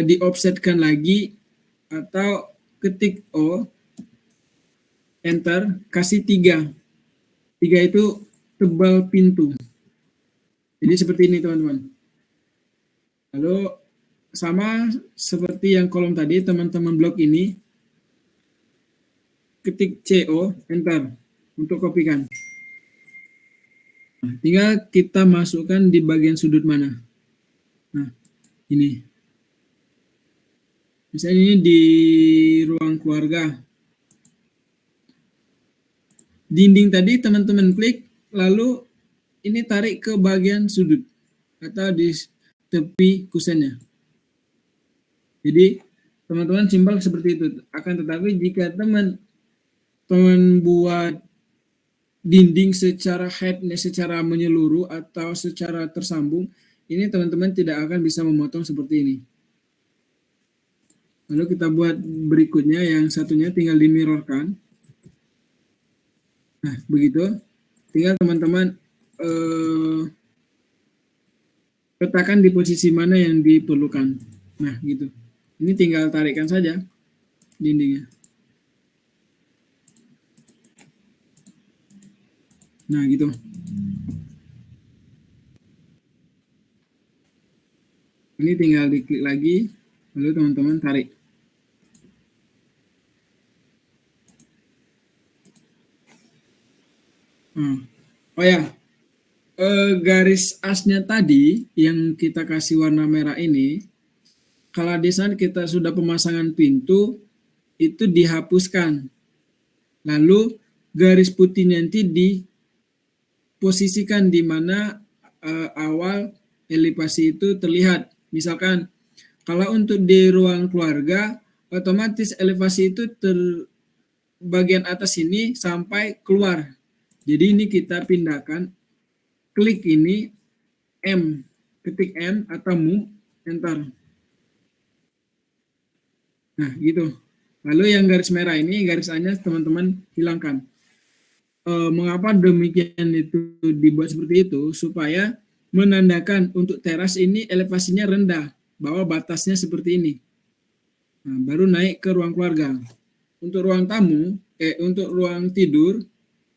di-offsetkan lagi atau ketik O, enter, kasih 3. 3 itu tebal pintu. Jadi seperti ini teman-teman. Lalu sama seperti yang kolom tadi, teman-teman blok ini ketik CO, enter untuk kopikan. Nah, tinggal kita masukkan di bagian sudut mana. Nah, ini. Misalnya ini di ruang keluarga. Dinding tadi teman-teman klik, lalu ini tarik ke bagian sudut atau di tepi kusennya. Jadi teman-teman simpel seperti itu. Akan tetapi jika teman buat dinding secara headnya secara menyeluruh atau secara tersambung, ini teman-teman tidak akan bisa memotong seperti ini. Lalu kita buat berikutnya, yang satunya tinggal dimirrorkan. Nah, begitu. Tinggal teman-teman letakkan di posisi mana yang diperlukan. Nah, gitu. Ini tinggal tarikkan saja dindingnya. Nah, gitu. Ini tinggal diklik lagi, lalu teman-teman tarik. Oh ya, garis asnya tadi yang kita kasih warna merah ini, kalau di saat kita sudah pemasangan pintu, itu dihapuskan. Lalu garis putih nanti diposisikan di mana awal elevasi itu terlihat. Misalkan, kalau untuk di ruang keluarga, otomatis elevasi itu bagian atas ini sampai keluar. Jadi ini kita pindahkan, klik ini, M, ketik M atau move, enter. Nah, gitu. Lalu yang garis merah ini, garis A-nya teman-teman hilangkan. Mengapa demikian itu dibuat seperti itu? Supaya menandakan untuk teras ini elevasinya rendah, bahwa batasnya seperti ini. Nah, baru naik ke ruang keluarga. Untuk ruang tamu, untuk ruang tidur,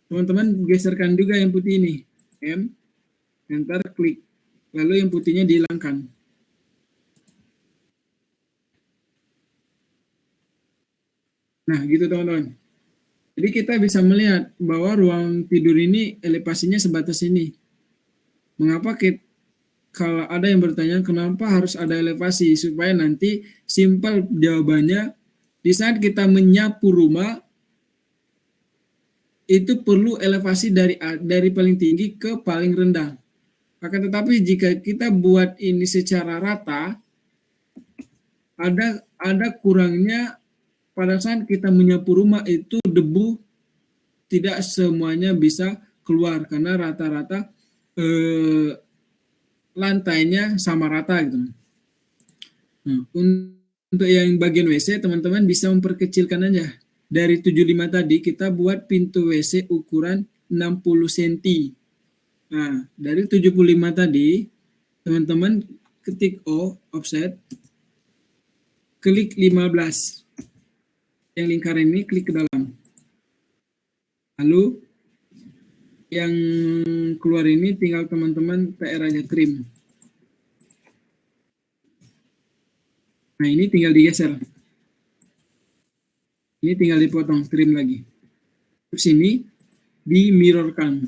teman-teman geserkan juga yang putih ini. M, enter, klik. Lalu yang putihnya dihilangkan. Nah, gitu teman-teman. Jadi kita bisa melihat bahwa ruang tidur ini elevasinya sebatas ini. Mengapa kalau ada yang bertanya kenapa harus ada elevasi? Supaya nanti simpel jawabannya, di saat kita menyapu rumah, itu perlu elevasi dari paling tinggi ke paling rendah. Akan tetapi jika kita buat ini secara rata, ada kurangnya pada saat kita menyapu rumah itu debu tidak semuanya bisa keluar karena rata-rata lantainya sama rata gitu. Nah, untuk yang bagian WC teman-teman bisa memperkecilkan aja. Dari 75 tadi kita buat pintu WC ukuran 60 cm. Nah, dari 75 tadi teman-teman ketik O, offset, klik 15. Yang lingkaran ini klik ke dalam. Lalu yang keluar ini tinggal teman-teman PR aja, trim. Nah, ini tinggal digeser. Ini tinggal dipotong, trim lagi. Terus ini dimirrorkan.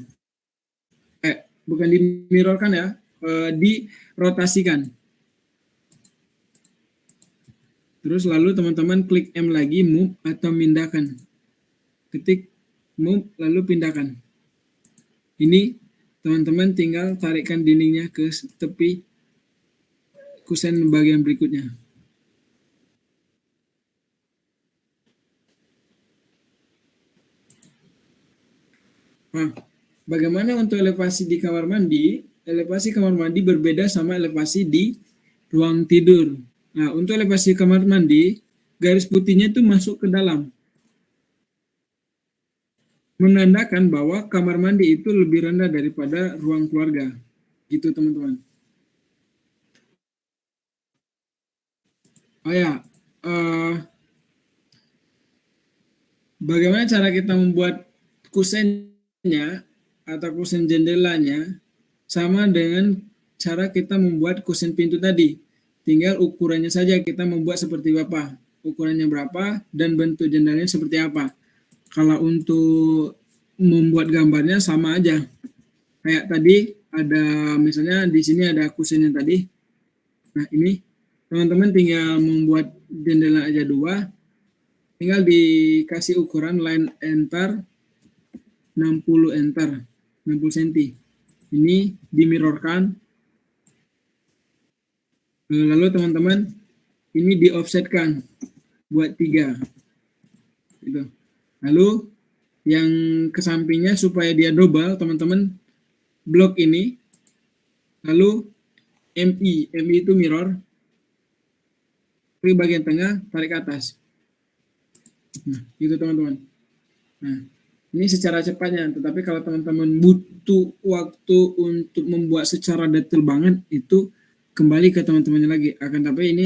Bukan dimirrorkan ya, dirotasikan. Terus lalu teman-teman klik M lagi, move atau pindahkan. Ketik move lalu pindahkan. Ini teman-teman tinggal tarikkan dindingnya ke tepi kusen bagian berikutnya. Nah, bagaimana untuk elevasi di kamar mandi? Elevasi kamar mandi berbeda sama elevasi di ruang tidur. Nah, untuk elevasi kamar mandi, garis putihnya itu masuk ke dalam. Menandakan bahwa kamar mandi itu lebih rendah daripada ruang keluarga. Gitu teman-teman. Oh ya, bagaimana cara kita membuat kusennya atau kusen jendelanya sama dengan cara kita membuat kusen pintu tadi. Tinggal ukurannya saja kita membuat seperti apa. Ukurannya berapa dan bentuk jendelanya seperti apa. Kalau untuk membuat gambarnya sama aja. Kayak tadi ada misalnya di sini ada kusennya tadi. Nah ini teman-teman tinggal membuat jendela aja dua. Tinggal dikasih ukuran line enter 60 enter 60 cm. Ini dimirrorkan. Lalu teman-teman ini di offsetkan buat 3. Gitu. Lalu yang ke sampingnya supaya dia double teman-teman blok ini. Lalu MI itu mirror. Klik bagian tengah, tarik ke atas. Nah, gitu teman-teman. Nah, ini secara cepatnya, tetapi kalau teman-teman butuh waktu untuk membuat secara detail banget, itu kembali ke teman-temannya lagi. Akan tapi ini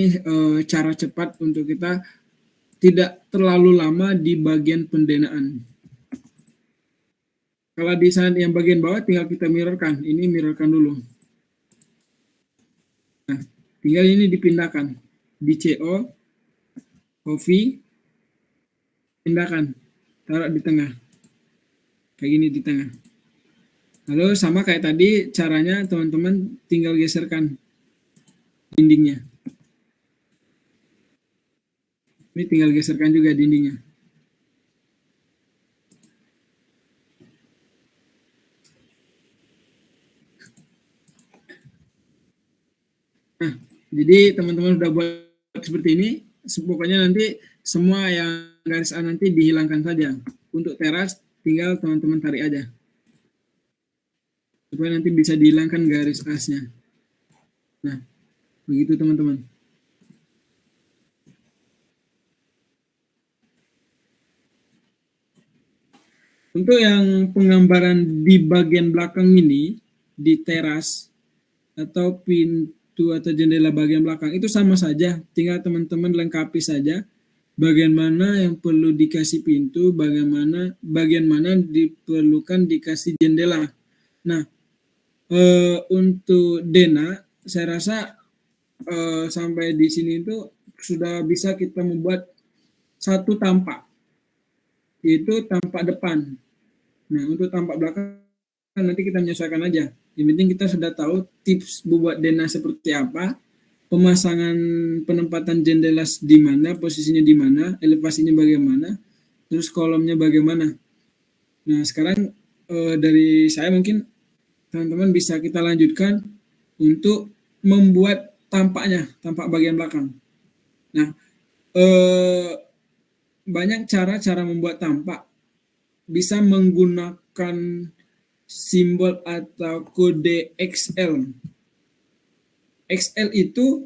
cara cepat untuk kita tidak terlalu lama di bagian pendanaan. Kalau di saat yang bagian bawah tinggal kita mirrorkan. Ini mirrorkan dulu. Nah, tinggal ini dipindahkan. Di CO, coffee, pindahkan. Taruh di tengah. Kayak gini di tengah. Lalu sama kayak tadi caranya teman-teman tinggal geserkan dindingnya. Ini tinggal geserkan juga dindingnya. Nah, jadi teman-teman udah buat seperti ini. Pokoknya nanti semua yang garis A nanti dihilangkan saja. Untuk teras tinggal teman-teman tarik aja. Supaya nanti bisa dihilangkan garis asnya. Nah, begitu teman-teman. Untuk yang penggambaran di bagian belakang ini, di teras atau pintu atau jendela bagian belakang itu sama saja, tinggal teman-teman lengkapi saja bagian mana yang perlu dikasih pintu, bagian mana diperlukan dikasih jendela. Nah, untuk Dena, saya rasa sampai di sini itu sudah bisa kita membuat satu tampak, yaitu tampak depan. Nah, untuk tampak belakang nanti kita menyesuaikan aja. Yang penting kita sudah tahu tips membuat Dena seperti apa, pemasangan penempatan jendela di mana, posisinya di mana, elevasinya bagaimana, terus kolomnya bagaimana. Nah, sekarang dari saya mungkin teman-teman bisa kita lanjutkan untuk membuat tampaknya, tampak bagian belakang. Nah, banyak cara membuat tampak. Bisa menggunakan simbol atau kode XL. XL itu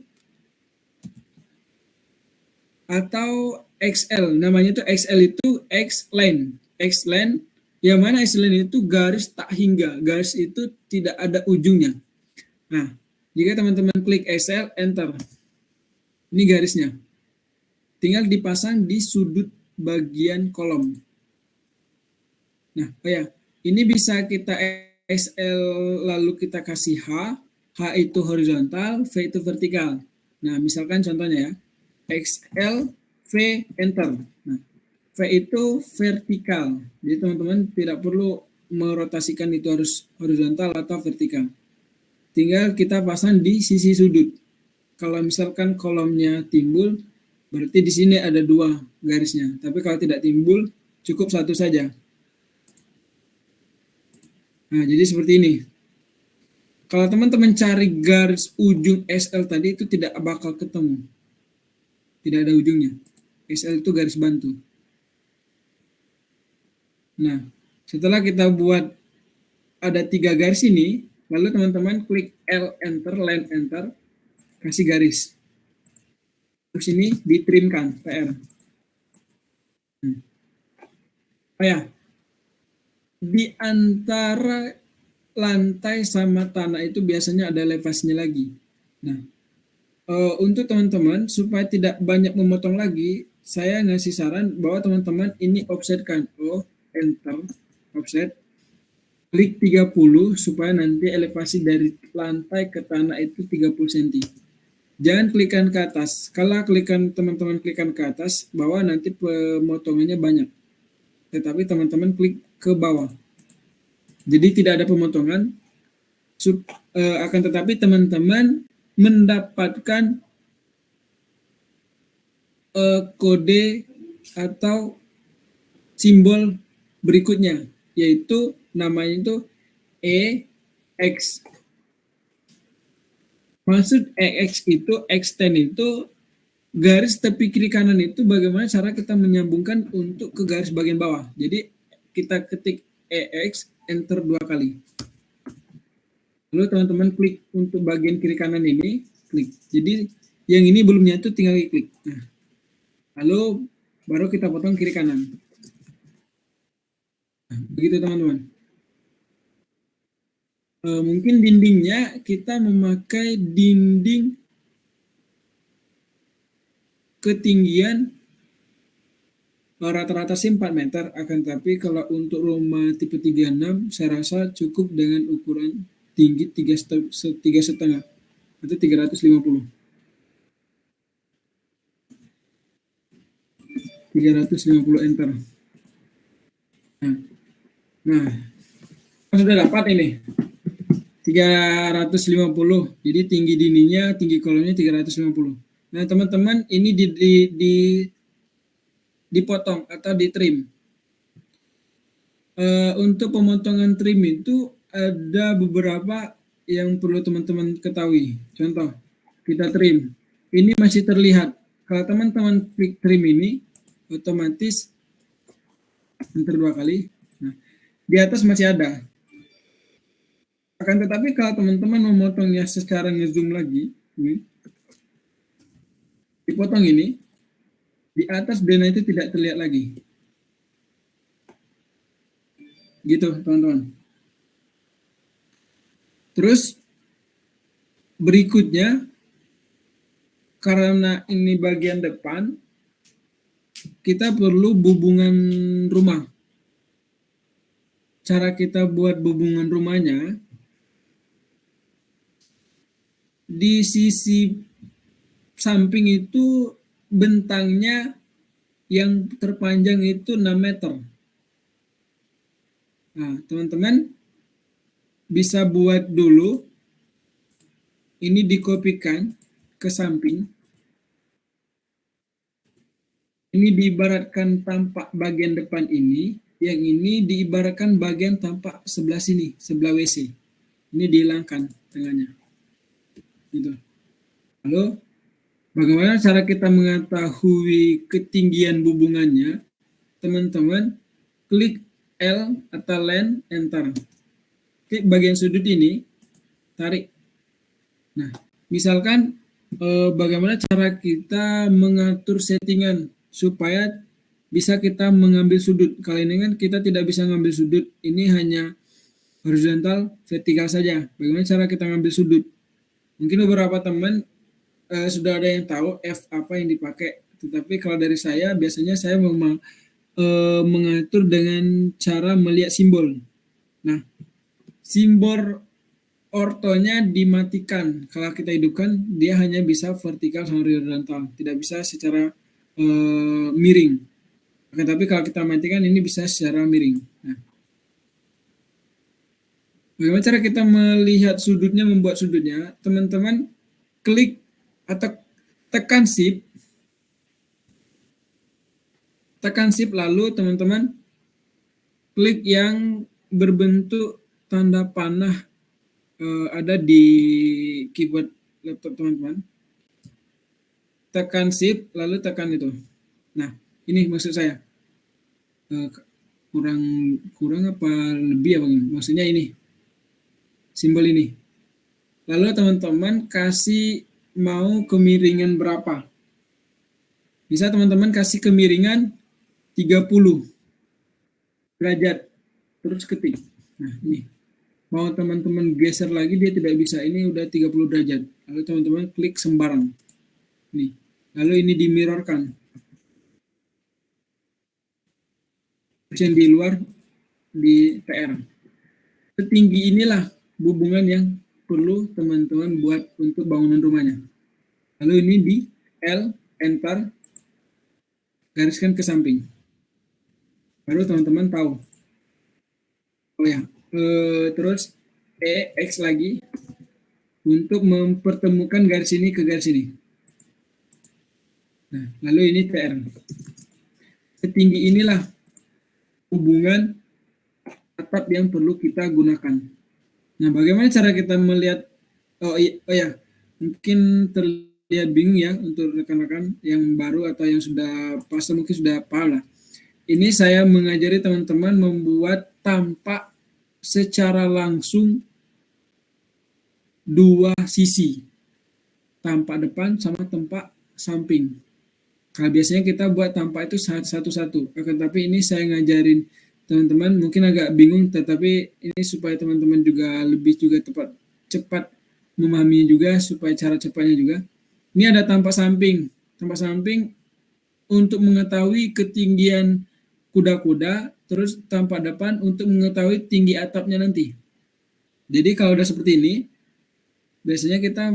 atau XL, namanya itu XL itu X-line. X-line, yang mana X-line itu garis tak hingga, garis itu tidak ada ujungnya. Nah, jika teman-teman klik XL, enter. Ini garisnya. Tinggal dipasang di sudut bagian kolom. Nah, ini bisa kita XL lalu kita kasih H itu horizontal, V itu vertikal. Nah, misalkan contohnya ya, XL, V, enter. Nah, V itu vertikal. Jadi teman-teman tidak perlu merotasikan itu harus horizontal atau vertikal. Tinggal kita pasang di sisi sudut. Kalau misalkan kolomnya timbul, berarti di sini ada 2 garisnya. Tapi kalau tidak timbul, cukup 1 saja. Nah, jadi seperti ini. Kalau teman-teman cari garis ujung SL tadi itu tidak bakal ketemu. Tidak ada ujungnya. SL itu garis bantu. Nah, setelah kita buat ada 3 garis ini, lalu teman-teman klik L enter, line enter, kasih garis. Terus ini ditrimkan PR. Oh ya, di antara lantai sama tanah itu biasanya ada elevasinya lagi. Nah, untuk teman-teman supaya tidak banyak memotong lagi, saya ngasih saran bahwa teman-teman ini offsetkan. Enter, offset, klik 30 supaya nanti elevasi dari lantai ke tanah itu 30 cm. Jangan klikkan ke atas. Kalau teman-teman klikkan ke atas, bawah nanti pemotongannya banyak. Tetapi teman-teman klik ke bawah. Jadi tidak ada pemotongan, akan tetapi teman-teman mendapatkan kode atau simbol berikutnya, yaitu namanya itu EX. Maksud EX itu, extend itu garis tepi kiri kanan itu bagaimana cara kita menyambungkan untuk ke garis bagian bawah. Jadi kita ketik EX, enter 2 kali. Lalu teman-teman klik untuk bagian kiri kanan ini, klik. Jadi yang ini belum nyatu tinggal klik. Nah, lalu baru kita potong kiri kanan. Nah, begitu teman-teman. Mungkin dindingnya kita memakai dinding ketinggian rata-rata sih 4 meter, akan tapi kalau untuk rumah tipe 36 saya rasa cukup dengan ukuran tinggi 3,5 atau 350. 350 enter. Nah, sudah dapat ini 350. Jadi tinggi dindingnya, tinggi kolomnya 350. Nah, teman-teman ini dipotong atau ditrim. Untuk pemotongan trim itu ada beberapa yang perlu teman-teman ketahui. Contoh, kita trim. Ini masih terlihat. Kalau teman-teman klik trim ini, otomatis enter 2 kali. Nah, di atas masih ada. Akan tetapi kalau teman-teman memotongnya secara ngezoom lagi, dipotong ini, di atas dana itu tidak terlihat lagi. Gitu, teman-teman. Terus, berikutnya, karena ini bagian depan, kita perlu bubungan rumah. Cara kita buat bubungan rumahnya, di sisi samping itu bentangnya yang terpanjang itu 6 meter. Nah, teman-teman bisa buat dulu. Ini dikopikan ke samping. Ini diibaratkan tampak bagian depan ini. Yang ini diibaratkan bagian tampak sebelah sini, sebelah WC. Ini dihilangkan tengahnya. Gitu. Lalu bagaimana cara kita mengetahui ketinggian bubungannya? Teman-teman klik L atau len, enter. Klik bagian sudut ini, tarik. Nah, misalkan bagaimana cara kita mengatur settingan supaya bisa kita mengambil sudut. Kali ini kan kita tidak bisa mengambil sudut, ini hanya horizontal, vertikal saja. Bagaimana cara kita mengambil sudut? Mungkin beberapa teman sudah ada yang tahu F apa yang dipakai, tetapi kalau dari saya biasanya saya memang mengatur dengan cara melihat simbol. Nah, simbol ortonya dimatikan. Kalau kita hidupkan, dia hanya bisa vertikal sama horizontal, tidak bisa secara miring. Tapi kalau kita matikan, ini bisa secara miring. Nah, bagaimana cara kita melihat sudutnya, membuat sudutnya? Teman-teman klik atau tekan shift, lalu teman-teman klik yang berbentuk tanda panah ada di keyboard laptop teman-teman. Tekan shift lalu tekan itu. Nah, ini maksud saya. Kurang apa lebih apa gini? Maksudnya ini. Simbol ini. Lalu teman-teman kasih mau kemiringan berapa. Bisa teman-teman kasih kemiringan 30 derajat, terus ketik. Nah, ini. Mau teman-teman geser lagi, dia tidak bisa. Ini udah 30 derajat. Lalu teman-teman klik sembarang. Nih. Lalu ini dimirrorkan. Terus yang di luar, di PR. Setinggi inilah hubungan yang perlu teman-teman buat untuk bangunan rumahnya. Lalu ini di L, enter, gariskan ke samping. Baru teman-teman tahu. Oh ya, terus X lagi untuk mempertemukan garis ini ke garis ini. Nah, lalu ini TR. Setinggi inilah hubungan atap yang perlu kita gunakan. Nah, bagaimana cara kita melihat? Oh ya, mungkin terlihat bingung ya untuk rekan-rekan yang baru atau yang sudah pasti mungkin sudah paham lah. Ini saya mengajari teman-teman membuat tampak secara langsung dua sisi, tampak depan sama tampak samping. Kalau biasanya kita buat tampak itu satu-satu, tetapi ini saya ngajarin teman-teman mungkin agak bingung, tetapi ini supaya teman-teman juga lebih juga cepat memahami juga, supaya cara cepatnya juga. Ini ada tampak samping. Tampak samping untuk mengetahui ketinggian kuda-kuda, terus tampak depan untuk mengetahui tinggi atapnya nanti. Jadi kalau udah seperti ini, biasanya kita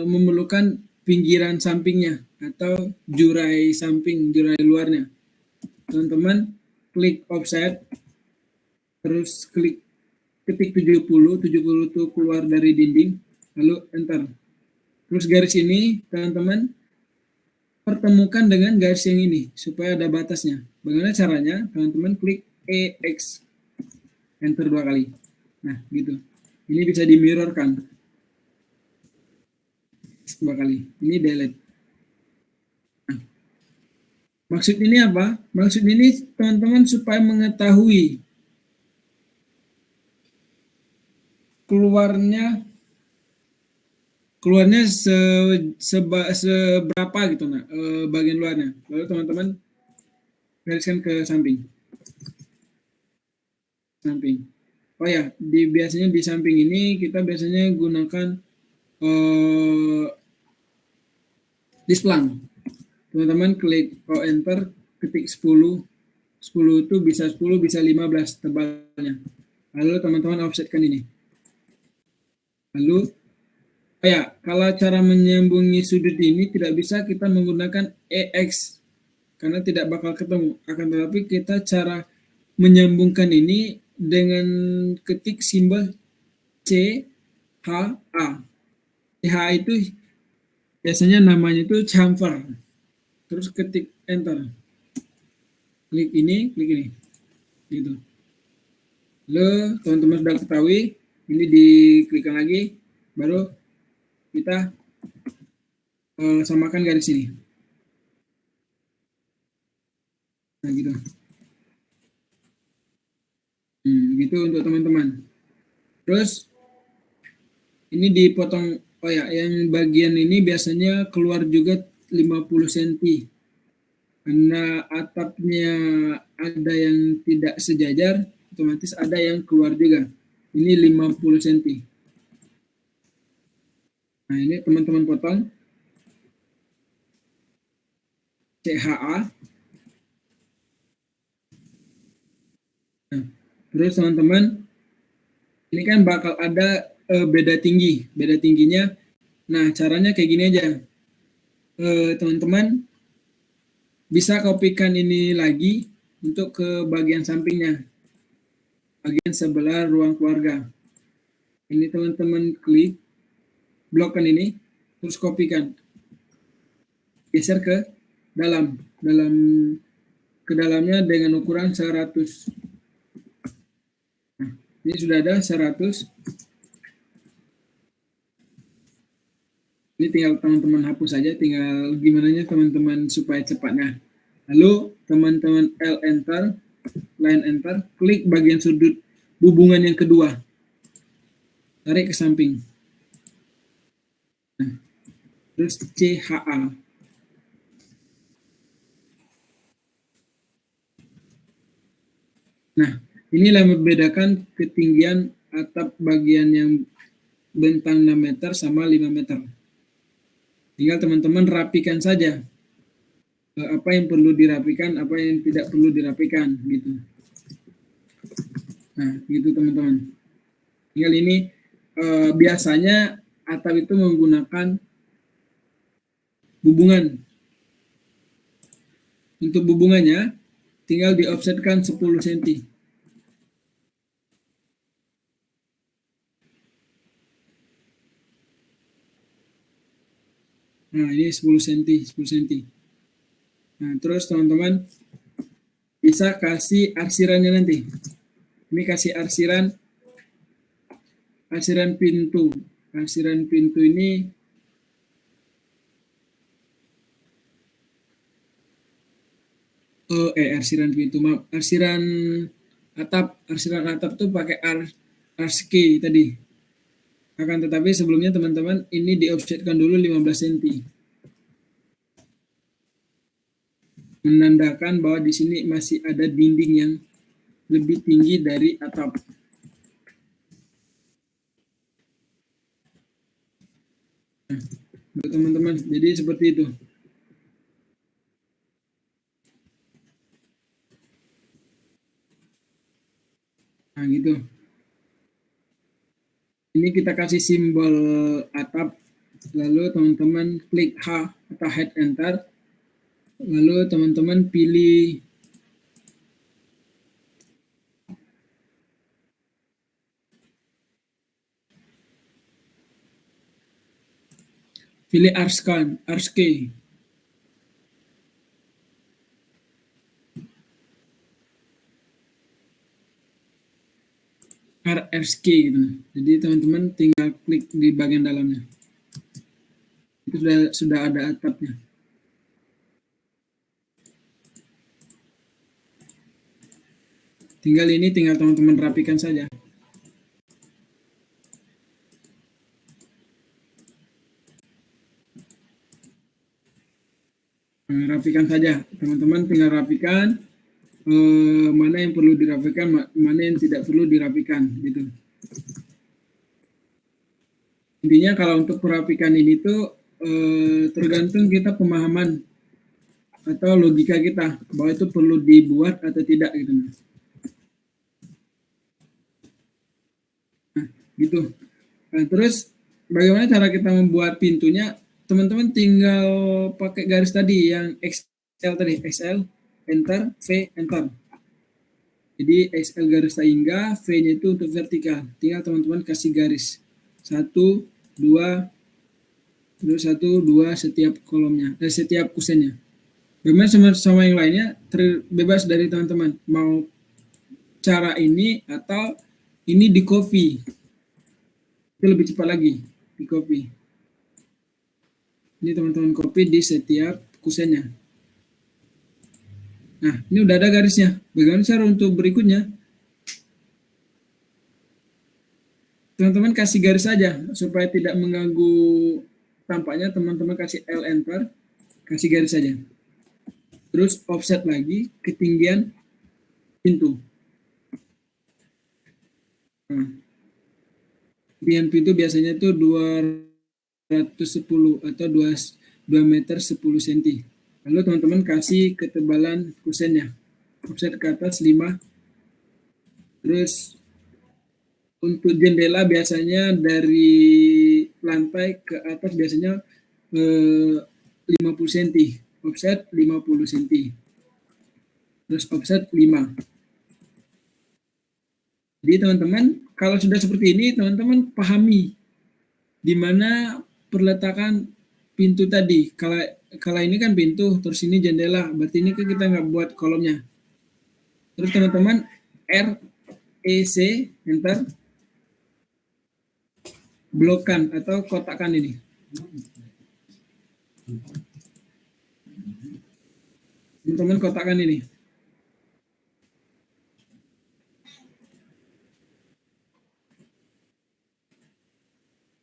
memerlukan pinggiran sampingnya atau jurai samping, jurai luarnya. Teman-teman klik offset, terus ketik 70 itu keluar dari dinding, lalu enter. Terus garis ini teman-teman pertemukan dengan garis yang ini supaya ada batasnya. Bagaimana caranya? Teman-teman klik EX, enter 2 kali. Nah, gitu. Ini bisa dimirrorkan 2 kali. Ini delete. Nah, maksud ini apa? Maksud ini teman-teman supaya mengetahui keluarnya seberapa gitu, nah, bagian luarnya. Lalu teman-teman gariskan ke samping. Oh ya, biasanya di samping ini kita biasanya gunakan displang. Teman-teman klik enter, ketik 10 itu bisa 10, bisa 15 tebalnya. Lalu teman-teman offsetkan ini. Lalu ya, kalau cara menyambungi sudut ini tidak bisa kita menggunakan EX karena tidak bakal ketemu. Akan tetapi kita cara menyambungkan ini dengan ketik simbol CHA. CHA itu biasanya namanya itu chamfer. Terus ketik enter. Klik ini. Gitu. Lalu teman-teman sudah ketahui, ini diklikkan lagi, baru kita samakan garis ini. Nah, gitu. Gitu untuk teman-teman. Terus ini dipotong. Oh ya, yang bagian ini biasanya keluar juga 50 cm. Karena atapnya ada yang tidak sejajar, otomatis ada yang keluar juga. Ini 50 cm. Nah, ini teman-teman potong. CHA. Nah, terus teman-teman, ini kan bakal ada beda tingginya. Nah, caranya kayak gini aja. Teman-teman bisa kopikan ini lagi untuk ke bagian sampingnya, bagian sebelah ruang keluarga. Ini teman-teman klik, blokkan ini, terus kopikan, geser ke dalamnya dengan ukuran 100. Nah, ini sudah ada 100. Ini tinggal teman-teman hapus saja, tinggal gimana teman-teman supaya cepatnya. Lalu teman-teman line enter, klik bagian sudut hubungan yang kedua, tarik ke samping. Nah, terus CHA. Nah, inilah yang membedakan ketinggian atap bagian yang bentang 6 meter sama 5 meter. Tinggal teman-teman rapikan saja apa yang perlu dirapikan, apa yang tidak perlu dirapikan gitu. Nah, gitu teman-teman. Tinggal ini biasanya atap itu menggunakan bubungan. Untuk bubungannya tinggal di-offsetkan 10 cm. Nah, ini 10 cm, 10 cm. Nah, terus teman-teman bisa kasih arsirannya nanti. Ini kasih arsiran pintu. Arsiran pintu ini arsiran pintu, maaf. Arsiran atap tuh pakai arski tadi. Akan tetapi sebelumnya teman-teman ini di-offsetkan dulu 15 cm. Menandakan bahwa di sini masih ada dinding yang lebih tinggi dari atap. Nah, teman-teman, jadi seperti itu. Nah, gitu. Ini kita kasih simbol atap, lalu teman-teman klik H atau hit enter, lalu teman-teman pilih RSK. RSK gitu. Jadi teman-teman tinggal klik di bagian dalamnya. Itu sudah ada atapnya. Tinggal teman-teman rapikan saja. Rapikan saja, teman-teman tinggal rapikan mana yang perlu dirapikan, mana yang tidak perlu dirapikan, gitu. Intinya kalau untuk perapikan ini tuh tergantung kita pemahaman atau logika kita bahwa itu perlu dibuat atau tidak gitu. Nah, gitu. Nah, terus bagaimana cara kita membuat pintunya? Teman-teman tinggal pakai garis tadi yang XL tadi, XL, enter, V, enter. Jadi XL garis sehingga V-nya itu untuk vertikal. Tinggal teman-teman kasih garis 1, 2, terus 1, 2 setiap kolomnya, setiap kusennya. Bagaimana sama yang lainnya terbebas dari teman-teman. Mau cara ini atau ini di copy. Itu lebih cepat lagi di copy. Ini teman-teman copy di setiap kusennya. Nah, ini udah ada garisnya. Bagaimana cara untuk berikutnya? Teman-teman kasih garis saja supaya tidak mengganggu tampaknya. Teman-teman kasih L enter, kasih garis saja. Terus offset lagi ketinggian pintu. Nah, ketinggian pintu biasanya itu 210 atau 2 meter 10 cm. Lalu teman-teman kasih ketebalan kusennya. Offset ke atas 5. Terus untuk jendela biasanya dari lantai ke atas biasanya 50 cm. Offset 50 cm. Terus offset 5. Jadi teman-teman, kalau sudah seperti ini, teman-teman pahami di mana perletakan pintu tadi. Kalau ini kan pintu, terus ini jendela, berarti ini kan kita nggak buat kolomnya. Terus teman-teman REC enter, blokkan atau kotakkan ini. Teman-teman kotakkan ini.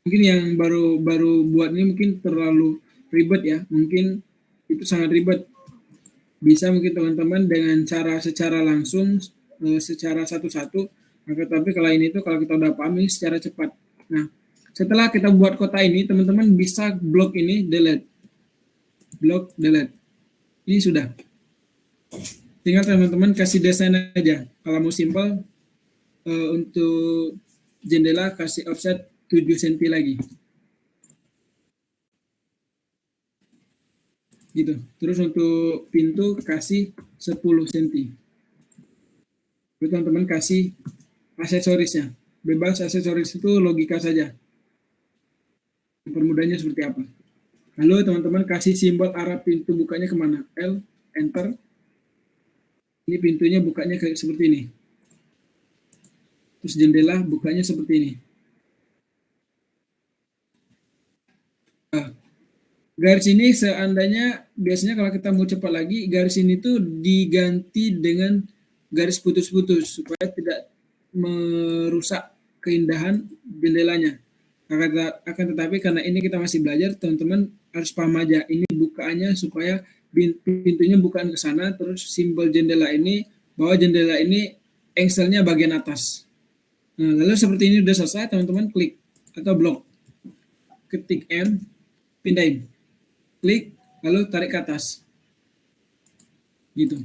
Mungkin yang baru buat ini mungkin terlalu ribet ya, mungkin itu sangat ribet. Bisa mungkin teman-teman dengan cara secara langsung secara satu-satu. Tapi kalau ini tuh kalau kita udah paham ini secara cepat. Nah, setelah kita buat kota ini, teman-teman bisa blok ini delete. Blok delete. Ini sudah. Tinggal teman-teman kasih desain aja. Kalau mau simple, untuk jendela kasih offset 7 cm lagi. Gitu. Terus untuk pintu kasih 10 cm. Lalu teman-teman kasih aksesorisnya. Bebas aksesoris itu logika saja. Permudahnya seperti apa. Lalu teman-teman kasih simbol arah pintu bukanya kemana. L, enter. Ini pintunya bukanya kayak seperti ini. Terus jendela bukanya seperti ini. Nah, garis ini seandainya biasanya kalau kita mau cepat lagi, garis ini tuh diganti dengan garis putus-putus supaya tidak merusak keindahan jendelanya. Akan tetapi karena ini kita masih belajar, teman-teman harus paham aja ini bukaannya supaya pintunya bukan ke sana, terus simbol jendela ini bahwa jendela ini engselnya bagian atas. Nah, lalu seperti ini udah selesai, teman-teman klik atau blok, ketik M, pindahin, klik, lalu tarik ke atas, gitu.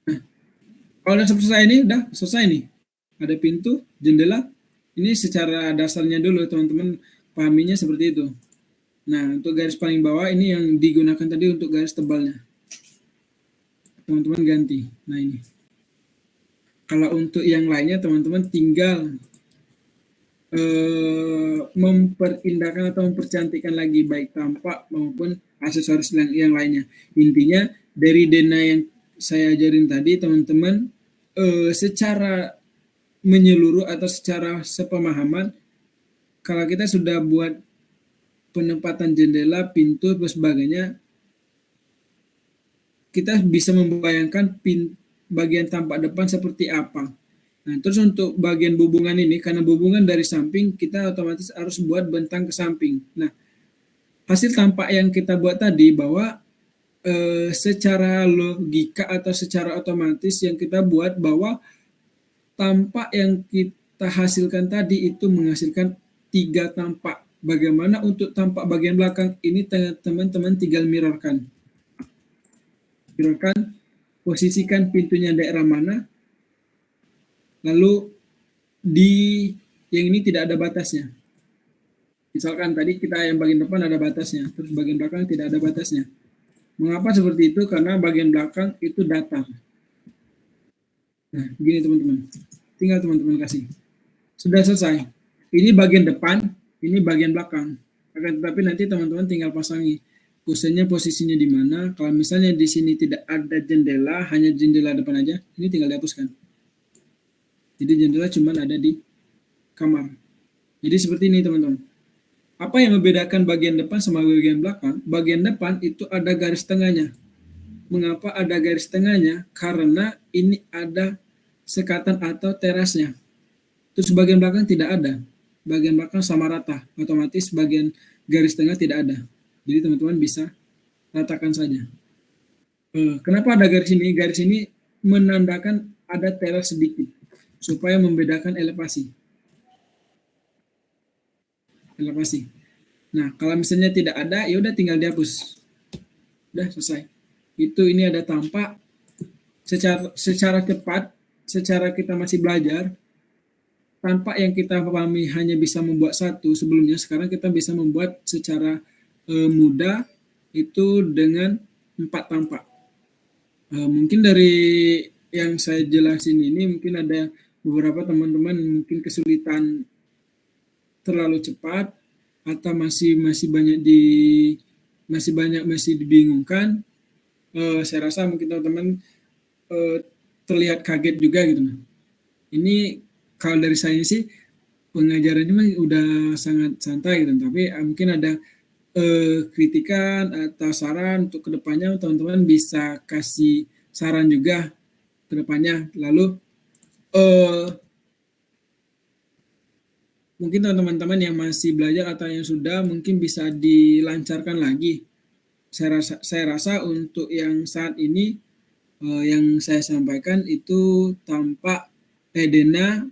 Nah, kalau udah selesai ini, udah selesai nih. Ada pintu, jendela. Ini secara dasarnya dulu, teman-teman pahaminya seperti itu. Nah, untuk garis paling bawah ini yang digunakan tadi untuk garis tebalnya. Teman-teman ganti. Nah, ini. Kalau untuk yang lainnya, teman-teman tinggal memperindahkan atau mempercantikkan lagi baik tampak maupun aksesoris yang lainnya. Intinya dari Dena yang saya ajarin tadi, teman-teman secara menyeluruh atau secara sepemahaman, kalau kita sudah buat penempatan jendela, pintu, dan sebagainya, kita bisa membayangkan bagian tampak depan seperti apa. Nah, terus untuk bagian bubungan ini, karena bubungan dari samping, kita otomatis harus buat bentang ke samping. Nah, hasil tampak yang kita buat tadi bahwa secara logika atau secara otomatis yang kita buat bahwa tampak yang kita hasilkan tadi itu menghasilkan 3 tampak. Bagaimana untuk tampak bagian belakang ini teman-teman tinggal mirrorkan. Mirrorkan, posisikan pintunya daerah mana, lalu di yang ini tidak ada batasnya. Misalkan tadi kita yang bagian depan ada batasnya, terus bagian belakang tidak ada batasnya. Mengapa seperti itu? Karena bagian belakang itu datar. Nah, gini teman-teman. Tinggal teman-teman kasih. Sudah selesai. Ini bagian depan, ini bagian belakang. Akan tetapi nanti teman-teman tinggal pasangi kusennya posisinya di mana. Kalau misalnya di sini tidak ada jendela, hanya jendela depan aja, ini tinggal dihapuskan. Jadi jendela cuma ada di kamar. Jadi seperti ini teman-teman. Apa yang membedakan bagian depan sama bagian belakang? Bagian depan itu ada garis tengahnya. Mengapa ada garis tengahnya? Karena ini ada sekatan atau terasnya. Terus bagian belakang tidak ada. Bagian belakang sama rata. Otomatis bagian garis tengah tidak ada. Jadi teman-teman bisa ratakan saja. Kenapa ada garis ini? Garis ini menandakan ada teras sedikit. Supaya membedakan elevasi. Nah, kalau misalnya tidak ada, ya udah tinggal dihapus. Udah selesai. Itu ini ada tampak secara cepat, secara kita masih belajar, tampak yang kita pahami hanya bisa membuat satu sebelumnya, sekarang kita bisa membuat secara mudah itu dengan 4 tampak. Mungkin dari yang saya jelasin ini mungkin ada beberapa teman-teman mungkin kesulitan terlalu cepat atau masih dibingungkan. Saya rasa mungkin teman-teman terlihat kaget juga gitu. Ini kalau dari saya sih pengajarannya mah udah sangat santai gitu, tapi mungkin ada kritikan atau saran untuk kedepannya, teman-teman bisa kasih saran juga kedepannya. Lalu mungkin teman-teman yang masih belajar atau yang sudah mungkin bisa dilancarkan lagi saya rasa untuk yang saat ini yang saya sampaikan itu tampak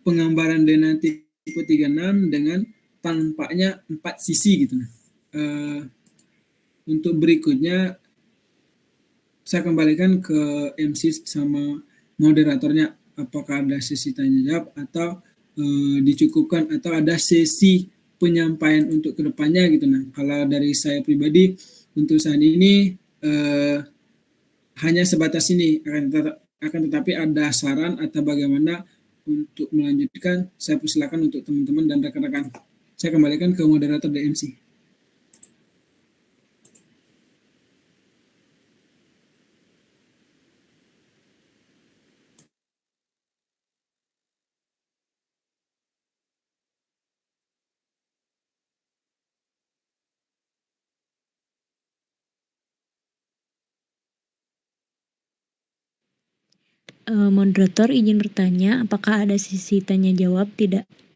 penggambaran dena tipe 36 dengan tampaknya 4 sisi gitu. Untuk berikutnya saya kembalikan ke MC sama moderatornya, apakah ada sesi tanya jawab atau dicukupkan atau ada sesi penyampaian untuk kedepannya gitu. Nah, kalau dari saya pribadi untuk saat ini hanya sebatas ini, akan tetapi ada saran atau bagaimana untuk melanjutkan, saya persilakan untuk teman-teman dan rekan-rekan. Saya kembalikan ke moderator DMC. Moderator izin bertanya, apakah ada sesi tanya jawab? Tidak.